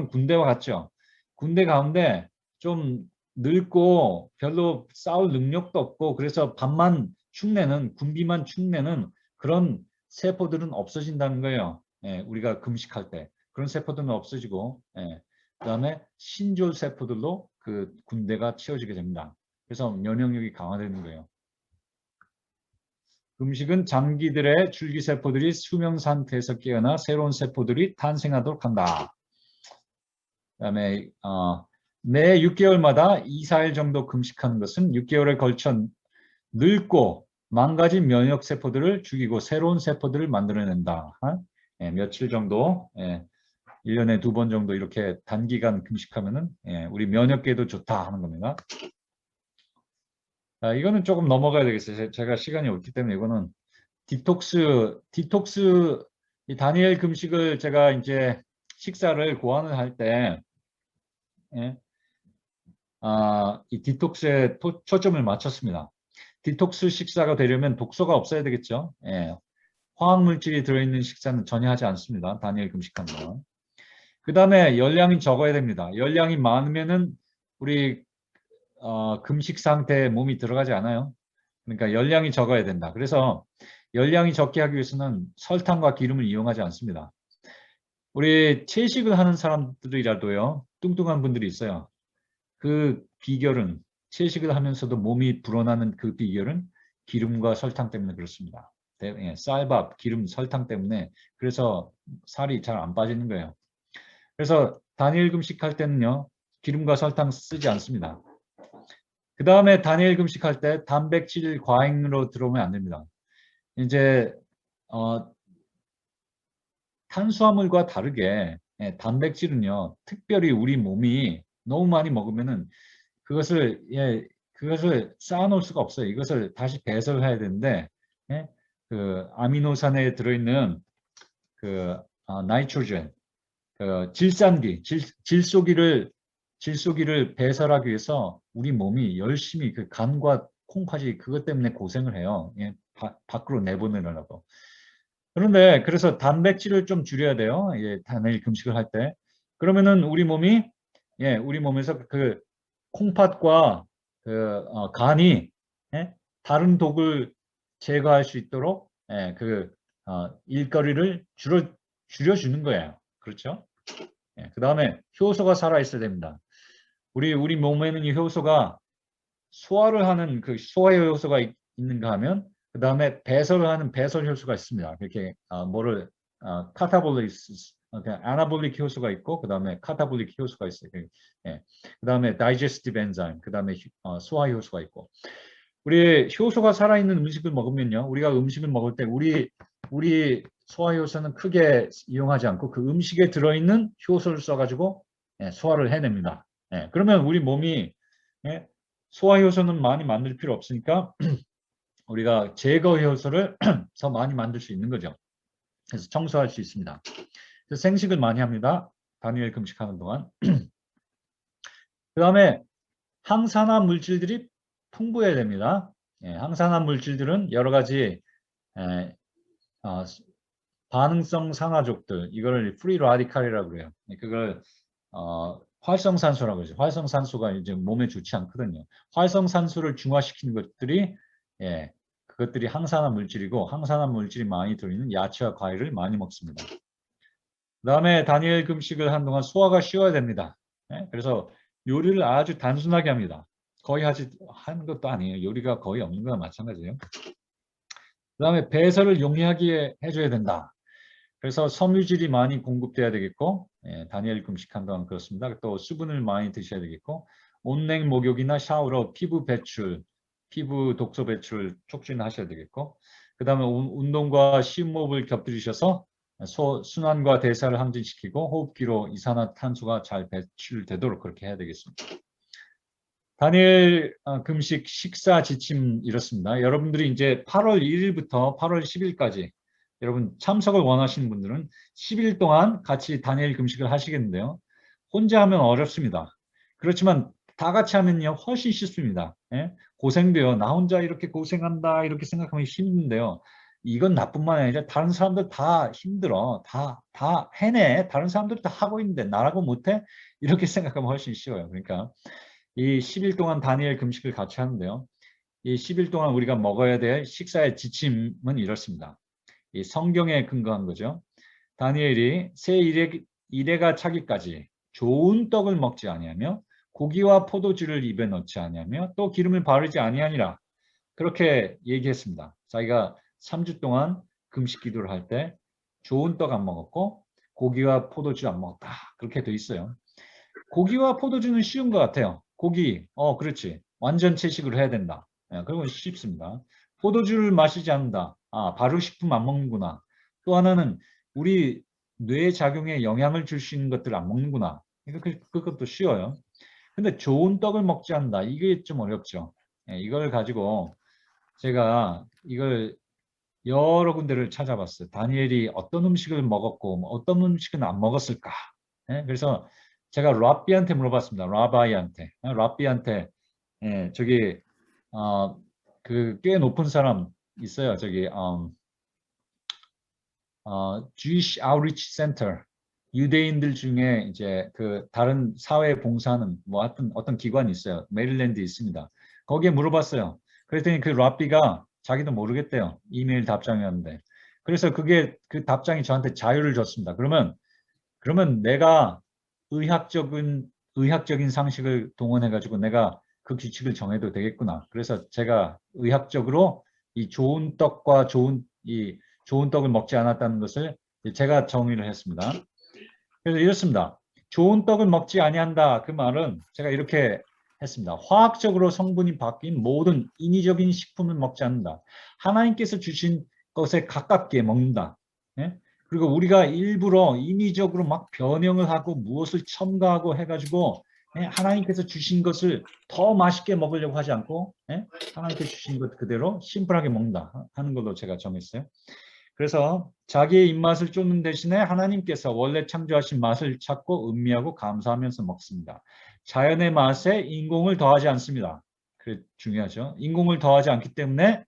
군대와 같죠. 군대 가운데 좀 늙고 별로 싸울 능력도 없고 그래서 군비만 축내는 그런 세포들은 없어진다는 거예요. 예, 우리가 금식할 때. 그런 세포들은 없어지고 그다음에 신졸 세포들로 그 군대가 채워지게 됩니다. 그래서 면역력이 강화되는 거예요. 금식은 장기들의 줄기세포들이 수명 상태에서 깨어나 새로운 세포들이 탄생하도록 한다. 그다음에 매 6개월마다 2, 4일 정도 금식하는 것은 6개월에 걸쳐 늙고 망가진 면역세포들을 죽이고 새로운 세포들을 만들어낸다. 며칠 정도 1년에 2번 정도 이렇게 단기간 금식하면은 우리 면역계도 좋다 하는 겁니다. 이거는 조금 넘어가야 되겠어요. 제가 시간이 없기 때문에 이거는 디톡스 이 다니엘 금식을 제가 이제 식사를 고안을 할 때 이 디톡스에 초점을 맞췄습니다. 디톡스 식사가 되려면 독소가 없어야 되겠죠. 화학물질이 들어있는 식사는 전혀 하지 않습니다. 다니엘 금식하는 건. 그 다음에 열량이 적어야 됩니다. 열량이 많으면은 우리 금식 상태에 몸이 들어가지 않아요. 그러니까 열량이 적어야 된다. 그래서 열량이 적게 하기 위해서는 설탕과 기름을 이용하지 않습니다. 우리 채식을 하는 사람들이라도요, 뚱뚱한 분들이 있어요. 그 비결은 채식을 하면서도 몸이 불어나는 그 비결은 기름과 설탕 때문에 그렇습니다. 쌀밥, 기름, 설탕 때문에 그래서 살이 잘 안 빠지는 거예요. 그래서 다니엘 금식할 때는요, 기름과 설탕 쓰지 않습니다. 그 다음에 다니엘 금식할 때 단백질 과잉으로 들어오면 안 됩니다. 이제 탄수화물과 다르게 단백질은요, 특별히 우리 몸이 너무 많이 먹으면은 그것을 쌓아놓을 수가 없어요. 이것을 다시 배설해야 되는데, 그 아미노산에 들어있는 그 나이트로젠, 그 질산기, 질소기를 배설하기 위해서 우리 몸이 열심히 그 간과 콩팥이 그것 때문에 고생을 해요. 밖으로 내보내려고. 그런데 그래서 단백질을 좀 줄여야 돼요. 단일 금식을 할 때. 그러면은 우리 몸에서 그 콩팥과 간이 다른 독을 제거할 수 있도록 일거리를 줄여주는 거예요. 그렇죠? 그 다음에 효소가 살아 있어야 됩니다. 우리 몸에는 이 효소가 소화를 하는 그 소화 효소가 있는가 하면 그 다음에 배설을 하는 배설 효소가 있습니다. 이렇게 카타볼리스, 아나볼릭 효소가 있고 그 다음에 카타볼릭 효소가 있어요. 그 다음에 다이제스티브 엔자임, 그 다음에 소화 효소가 있고 우리 효소가 살아있는 음식을 먹으면요, 우리가 음식을 먹을 때 우리 소화 효소는 크게 이용하지 않고 그 음식에 들어있는 효소를 써가지고 소화를 해냅니다. 그러면 우리 몸이 소화 효소는 많이 만들 필요 없으니까 우리가 제거 효소를 더 많이 만들 수 있는 거죠. 그래서 청소할 수 있습니다. 그래서 생식을 많이 합니다. 다니엘 금식하는 동안. 그 다음에 항산화 물질들이 풍부해야 됩니다. 항산화 물질들은 여러 가지 반응성 산화족들, 이걸 프리 라디칼이라고 그래요. 그걸 활성산소라고 하죠. 활성산소가 이제 몸에 좋지 않거든요. 활성산소를 중화시키는 것들이 그것들이 항산화 물질이고 항산화 물질이 많이 들어있는 야채와 과일을 많이 먹습니다. 그 다음에 다니엘 금식을 한동안 소화가 쉬워야 됩니다. 그래서 요리를 아주 단순하게 합니다. 거의 하는 것도 아니에요. 요리가 거의 없는 거나 마찬가지예요. 그 다음에 배설을 용이하게 해줘야 된다. 그래서 섬유질이 많이 공급돼야 되겠고, 다니엘 금식한 동안 그렇습니다. 또 수분을 많이 드셔야 되겠고, 온냉 목욕이나 샤워로 피부 독소 배출을 촉진하셔야 되겠고, 그 다음에 운동과 심호흡을 곁들이셔서 순환과 대사를 항진시키고 호흡기로 이산화탄소가 잘 배출되도록 그렇게 해야 되겠습니다. 다니엘 금식 식사 지침 이렇습니다. 여러분들이 이제 8월 1일부터 8월 10일까지 여러분 참석을 원하시는 분들은 10일 동안 같이 다니엘 금식을 하시겠는데요. 혼자 하면 어렵습니다. 그렇지만 다 같이 하면요 훨씬 쉽습니다. 고생돼요. 나 혼자 이렇게 고생한다 이렇게 생각하면 힘든데요. 이건 나뿐만 아니라 다른 사람들 다 힘들어. 다 해내. 다른 사람들 다 하고 있는데 나라고 못해? 이렇게 생각하면 훨씬 쉬워요. 그러니까 이 10일 동안 다니엘 금식을 같이 하는데요. 이 10일 동안 우리가 먹어야 될 식사의 지침은 이렇습니다. 이 성경에 근거한 거죠. 다니엘이 새 이레가 차기까지 좋은 떡을 먹지 아니하며 고기와 포도주를 입에 넣지 아니하며 또 기름을 바르지 아니하니라. 그렇게 얘기했습니다. 자기가 3주 동안 금식 기도를 할 때 좋은 떡 안 먹었고 고기와 포도주 안 먹었다. 그렇게 돼 있어요. 고기와 포도주는 쉬운 것 같아요. 고기, 그렇지. 완전 채식을 해야 된다. 그건 쉽습니다. 포도주를 마시지 않는다. 발효식품 안 먹는구나. 또 하나는 우리 뇌 작용에 영향을 줄 수 있는 것들을 안 먹는구나. 그것도 쉬워요. 근데 좋은 떡을 먹지 않는다. 이게 좀 어렵죠. 이걸 가지고 제가 이걸 여러 군데를 찾아봤어요. 다니엘이 어떤 음식을 먹었고 어떤 음식은 안 먹었을까. 그래서 제가 랍비한테 물어봤습니다. 랍비한테 저기 그 꽤 높은 사람 있어요. 저기 Jewish Outreach Center, 유대인들 중에 이제 그 다른 사회 봉사하는 뭐 하여튼 어떤 기관이 있어요. 메릴랜드에 있습니다. 거기에 물어봤어요. 그랬더니 그 랍비가 자기도 모르겠대요. 이메일 답장이었는데. 그래서 그 답장이 저한테 자유를 줬습니다. 그러면 내가 의학적인 상식을 동원해 가지고 내가 그 규칙을 정해도 되겠구나. 그래서 제가 의학적으로 이 좋은 떡을 먹지 않았다는 것을 제가 정의를 했습니다. 그래서 이렇습니다. 좋은 떡을 먹지 아니한다. 그 말은 제가 이렇게 했습니다. 화학적으로 성분이 바뀐 모든 인위적인 식품을 먹지 않는다. 하나님께서 주신 것에 가깝게 먹는다. 예? 그리고 우리가 일부러 인위적으로 막 변형을 하고 무엇을 첨가하고 해가지고 하나님께서 주신 것을 더 맛있게 먹으려고 하지 않고 하나님께서 주신 것 그대로 심플하게 먹는다 하는 걸로 제가 정했어요. 그래서 자기의 입맛을 쫓는 대신에 하나님께서 원래 창조하신 맛을 찾고 음미하고 감사하면서 먹습니다. 자연의 맛에 인공을 더하지 않습니다. 그게 중요하죠. 인공을 더하지 않기 때문에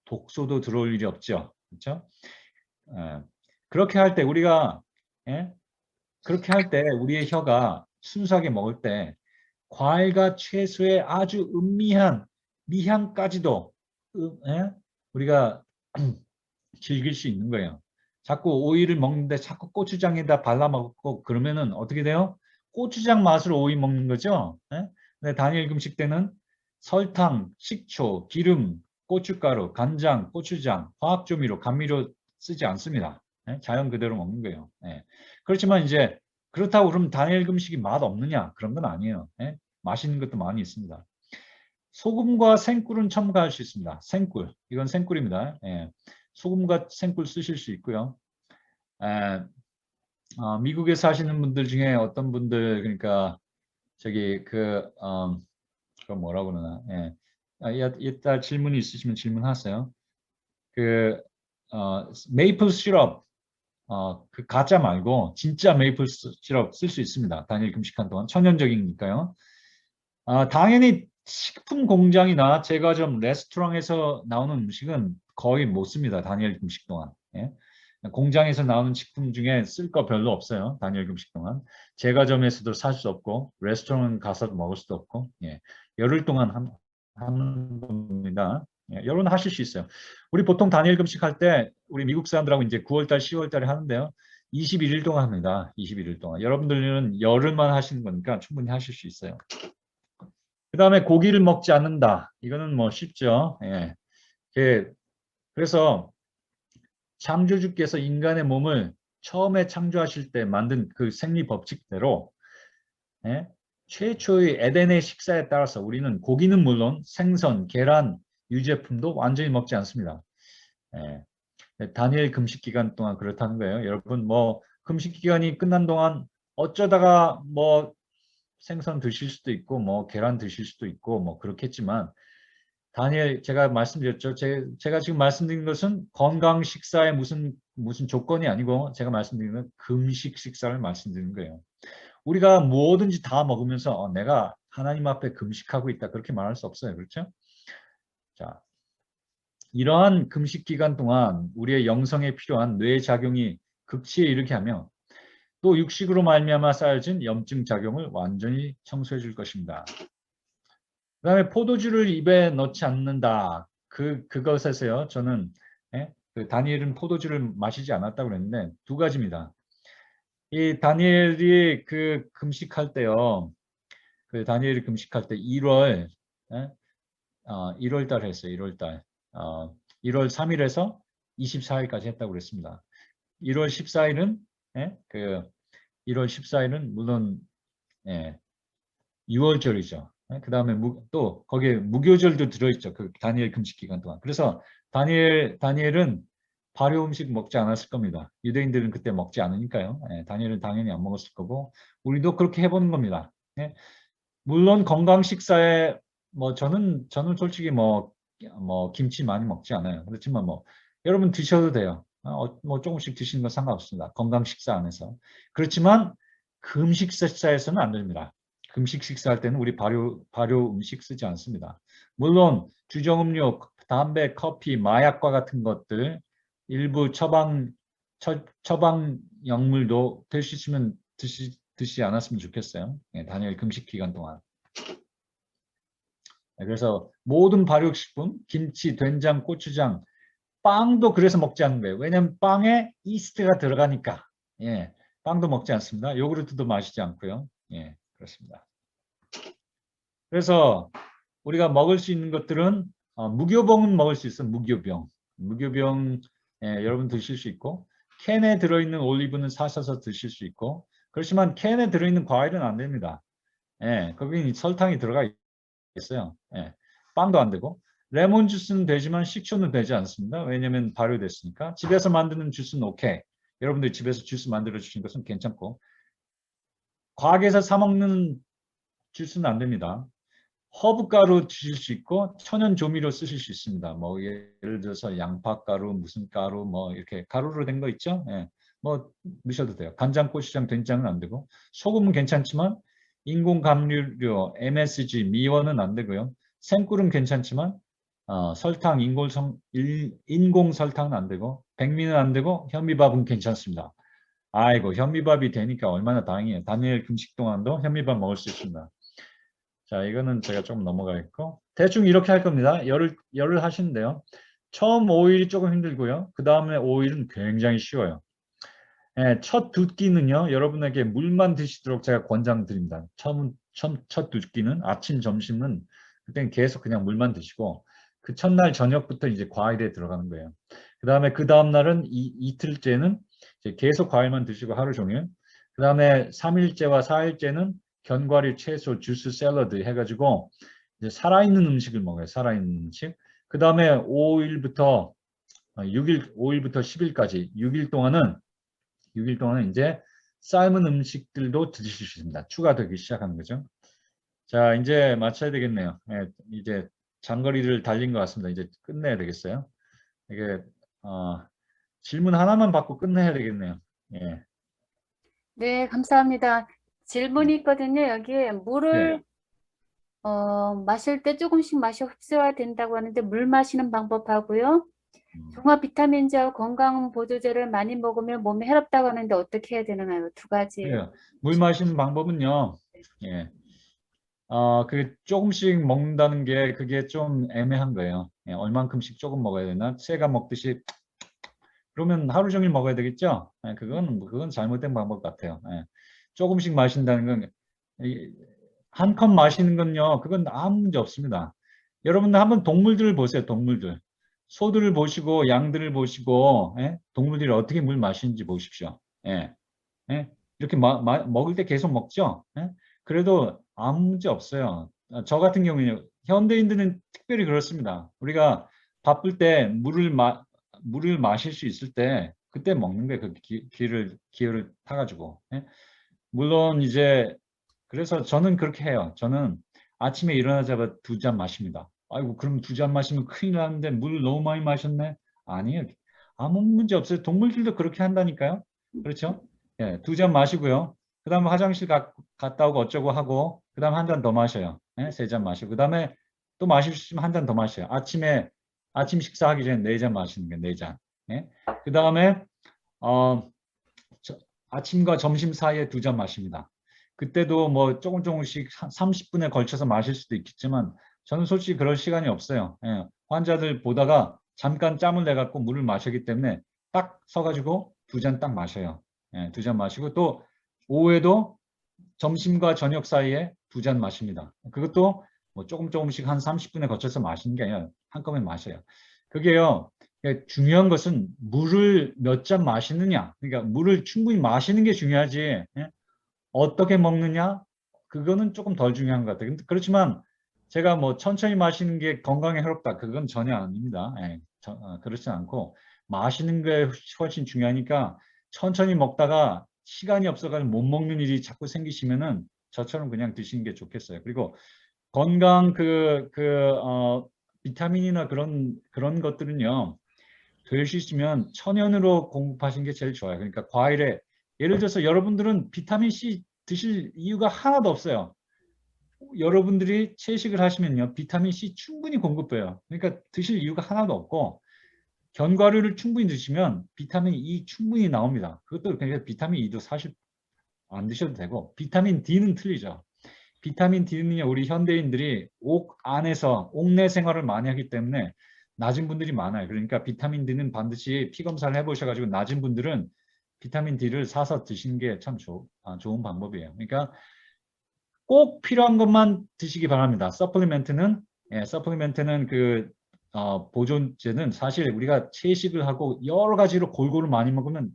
독소도 들어올 일이 없죠. 그렇죠? 그렇게 할 때 우리가 그렇게 할 때 우리의 혀가 순수하게 먹을 때 과일과 채소의 아주 은미한 미향까지도 우리가 즐길 수 있는 거예요. 자꾸 오이를 먹는데 자꾸 고추장에다 발라 먹고 그러면은 어떻게 돼요? 고추장 맛으로 오이 먹는 거죠. 근데 다니엘 금식 때는 설탕, 식초, 기름, 고춧가루, 간장, 고추장, 화학조미료, 감미료 쓰지 않습니다. 자연 그대로 먹는 거예요. 그렇지만 이제 그렇다고 그러면 다니엘 금식이 맛 없느냐? 그런 건 아니에요. 맛있는 것도 많이 있습니다. 소금과 생꿀은 첨가할 수 있습니다. 생꿀, 이건 생꿀입니다. 소금과 생꿀 쓰실 수 있고요. 미국에 사시는 분들 중에 어떤 분들 그러니까 저기 그 뭐라고 그러나 이따 질문이 있으시면 질문하세요. 그 메이플 시럽 그 가짜 말고 진짜 메이플 시럽 쓸 수 있습니다. 다니엘 금식한 동안 천연적이니까요. 당연히 식품 공장이나 제과점, 레스토랑에서 나오는 음식은 거의 못 씁니다. 다니엘 금식 동안. 공장에서 나오는 식품 중에 쓸 거 별로 없어요. 다니엘 금식 동안. 제과점에서도 살 수 없고 레스토랑 가서 먹을 수도 없고 열흘 동안 하는 겁니다. 여러분 하실 수 있어요. 우리 보통 다니엘 금식 할 때 우리 미국 사람들하고 이제 9월달, 10월달에 하는데요. 21일 동안 합니다. 21일 동안. 여러분들은 열흘만 하시는 거니까 충분히 하실 수 있어요. 그 다음에 고기를 먹지 않는다. 이거는 뭐 쉽죠. 그래서 창조주께서 인간의 몸을 처음에 창조하실 때 만든 그 생리 법칙대로 최초의 에덴의 식사에 따라서 우리는 고기는 물론 생선, 계란, 유제품도 완전히 먹지 않습니다. 다니엘 금식 기간 동안 그렇다는 거예요. 여러분 뭐 금식 기간이 끝난 동안 어쩌다가 뭐 생선 드실 수도 있고 뭐 계란 드실 수도 있고 뭐 그렇겠지만 다니엘 제가 말씀드렸죠. 제가 지금 말씀드린 것은 건강 식사의 무슨 조건이 아니고 제가 말씀드린 건 금식 식사를 말씀드리는 거예요. 우리가 뭐든지 다 먹으면서 내가 하나님 앞에 금식하고 있다 그렇게 말할 수 없어요. 그렇죠? 자, 이러한 금식 기간 동안 우리의 영성에 필요한 뇌 작용이 극치에 이르게 하며 또 육식으로 말미암아 쌓여진 염증 작용을 완전히 청소해 줄 것입니다. 그 다음에 포도주를 입에 넣지 않는다. 그것에서요. 저는 그 다니엘은 포도주를 마시지 않았다고 그랬는데 두 가지입니다. 이 다니엘이 그 금식할 때요. 그 다니엘이 금식할 때 1월 1월 달 했어요. 1월 달. 1월 3일에서 24일까지 했다고 그랬습니다. 1월 14일은 그 1월 14일은 물론 6월절이죠. 그 다음에 또 거기에 무교절도 들어있죠. 그 다니엘 금식 기간 동안. 그래서 다니엘은 발효 음식 먹지 않았을 겁니다. 유대인들은 그때 먹지 않으니까요. 다니엘은 당연히 안 먹었을 거고 우리도 그렇게 해보는 겁니다. 물론 건강 식사에 뭐 저는 솔직히 뭐 김치 많이 먹지 않아요. 그렇지만 뭐 여러분 드셔도 돼요. 뭐 조금씩 드시는 건 상관없습니다. 건강 식사 안에서. 그렇지만 금식 식사에서는 안 됩니다. 금식 식사할 때는 우리 발효 음식 쓰지 않습니다. 물론 주정음료, 담배, 커피, 마약과 같은 것들 일부 처방 약물도 될 수 있으면 드시지 않았으면 좋겠어요. 다니엘 금식 기간 동안. 그래서 모든 발효식품, 김치, 된장, 고추장, 빵도 그래서 먹지 않는 거예요. 왜냐하면 빵에 이스트가 들어가니까. 빵도 먹지 않습니다. 요구르트도 마시지 않고요. 그렇습니다. 그래서 우리가 먹을 수 있는 것들은 무교병은 먹을 수 있어요. 무교병 여러분 드실 수 있고 캔에 들어있는 올리브는 사셔서 드실 수 있고 그렇지만 캔에 들어있는 과일은 안 됩니다. 예, 거기 설탕이 들어가 있어요. 예, 빵도 안 되고. 레몬 주스는 되지만 식초는 되지 않습니다. 왜냐면 발효됐으니까. 집에서 만드는 주스는 오케이. 여러분들이 집에서 주스 만들어 주신 것은 괜찮고. 과학에서 사 먹는 주스는 안 됩니다. 허브가루 드실 수 있고 천연 조미료 쓰실 수 있습니다. 뭐 예를 들어서 양파가루, 무슨 가루, 뭐 이렇게 가루로 된 거 있죠? 예. 뭐 넣으셔도 돼요. 간장, 고추장, 된장은 안 되고 소금은 괜찮지만 인공 감류료, MSG, 미원은 안 되고요. 생꿀은 괜찮지만 설탕, 인공 설탕은 안 되고 백미는 안 되고 현미밥은 괜찮습니다. 아이고 현미밥이 되니까 얼마나 다행이에요. 다니엘 금식 동안도 현미밥 먹을 수 있습니다. 자, 이거는 제가 좀 넘어가겠고 대충 이렇게 할 겁니다. 열을 하시는데요. 처음 5일이 조금 힘들고요. 그 다음에 5일은 굉장히 쉬워요. 예, 첫 두 끼는요. 여러분에게 물만 드시도록 제가 권장드립니다. 첫 두 끼는 아침, 점심은 그때는 계속 그냥 물만 드시고 그 첫날 저녁부터 이제 과일에 들어가는 거예요. 그 다음 날은 이틀째는 이제 계속 과일만 드시고 하루 종일. 그 다음에 3일째와 4일째는 견과류, 채소, 주스, 샐러드 해가지고 이제 살아있는 음식을 먹어요. 살아있는 음식. 그 다음에 5일부터 10일까지 6일 동안은 이제 삶은 음식들도 드실 수 있습니다. 추가되기 시작하는 거죠. 자, 이제 마쳐야 되겠네요. 예, 이제 장거리를 달린 것 같습니다. 이제 끝내야 되겠어요. 이게 질문 하나만 받고 끝내야 되겠네요. 예. 네, 감사합니다. 질문이 있거든요. 여기에 네. 물을 마실 때 조금씩 마셔 흡수가 된다고 하는데 물 마시는 방법하고요. 종합 비타민제와 건강 보조제를 많이 먹으면 몸에 해롭다고 하는데 어떻게 해야 되나요? 두 가지. 그래요. 물 마시는 방법은요. 예. 그 조금씩 먹는다는 게 그게 좀 애매한 거예요. 예, 얼만큼씩 조금 먹어야 되나? 새가 먹듯이 그러면 하루 종일 먹어야 되겠죠? 예, 그건 잘못된 방법 같아요. 예. 조금씩 마신다는 건 한 컵 마시는 건요. 그건 아무 문제 없습니다. 여러분들 한번 동물들을 보세요. 동물들. 소들을 보시고 양들을 보시고 예? 동물들이 어떻게 물 마시는지 보십시오. 예. 예? 이렇게 먹을 때 계속 먹죠. 예? 그래도 아무 문제 없어요. 저 같은 경우는 현대인들은 특별히 그렇습니다. 우리가 바쁠 때 물을 마실 수 있을 때 그때 먹는 거예요. 그 기회를 타가지고. 예? 물론 이제 그래서 저는 그렇게 해요. 저는 아침에 일어나자마자 2잔 마십니다. 아이고 그럼 2잔 마시면 큰일 나는데 물 너무 많이 마셨네? 아니에요. 아무 문제 없어요. 동물들도 그렇게 한다니까요. 그렇죠? 예, 2잔 마시고요. 그 다음에 화장실 갔다 오고 어쩌고 하고 그 다음에 한 잔 더 마셔요. 예, 3잔 마시고 그 다음에 또 마실 수 있으면 한 잔 더 마셔요. 아침 식사하기 전에 4잔 마시는 거예요. 4잔. 예? 그 다음에 아침과 점심 사이에 2잔 마십니다. 그때도 뭐 조금씩 30분에 걸쳐서 마실 수도 있겠지만 저는 솔직히 그럴 시간이 없어요. 예, 환자들 보다가 잠깐 짬을 내갖고 물을 마시기 때문에 딱 서가지고 2잔 딱 마셔요. 예, 2잔 마시고 또 오후에도 점심과 저녁 사이에 2잔 마십니다. 그것도 뭐 조금씩 한 30분에 거쳐서 마시는 게 아니라 한꺼번에 마셔요. 그게요. 중요한 것은 물을 몇 잔 마시느냐. 그러니까 물을 충분히 마시는 게 중요하지. 예? 어떻게 먹느냐? 그거는 조금 덜 중요한 것 같아요. 그렇지만 제가 뭐 천천히 마시는 게 건강에 해롭다. 그건 전혀 아닙니다. 예, 그렇지 않고 마시는 게 훨씬 중요하니까 천천히 먹다가 시간이 없어가지고 못 먹는 일이 자꾸 생기시면은 저처럼 그냥 드시는 게 좋겠어요. 그리고 건강 비타민이나 그런 것들은요. 될 수 있으면 천연으로 공급하시는 게 제일 좋아요. 그러니까 과일에 예를 들어서 여러분들은 비타민 C 드실 이유가 하나도 없어요. 여러분들이 채식을 하시면요. 비타민 C 충분히 공급돼요. 그러니까 드실 이유가 하나도 없고 견과류를 충분히 드시면 비타민 E 충분히 나옵니다. 그것도 그러니까 비타민 E도 사실 안 드셔도 되고 비타민 D는 틀리죠. 비타민 D는요. 우리 현대인들이 옥 안에서 옥내 생활을 많이 하기 때문에 낮은 분들이 많아요. 그러니까 비타민 D는 반드시 피 검사를 해보셔가지고 낮은 분들은 비타민 D를 사서 드시는 게 참 좋은 방법이에요. 그러니까 꼭 필요한 것만 드시기 바랍니다. 서플리멘트는 보존제는 사실 우리가 채식을 하고 여러 가지로 골고루 많이 먹으면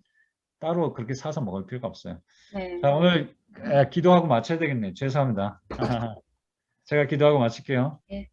따로 그렇게 사서 먹을 필요가 없어요. 네. 자, 오늘 기도하고 마쳐야 되겠네요. 죄송합니다. 제가 기도하고 마칠게요. 예.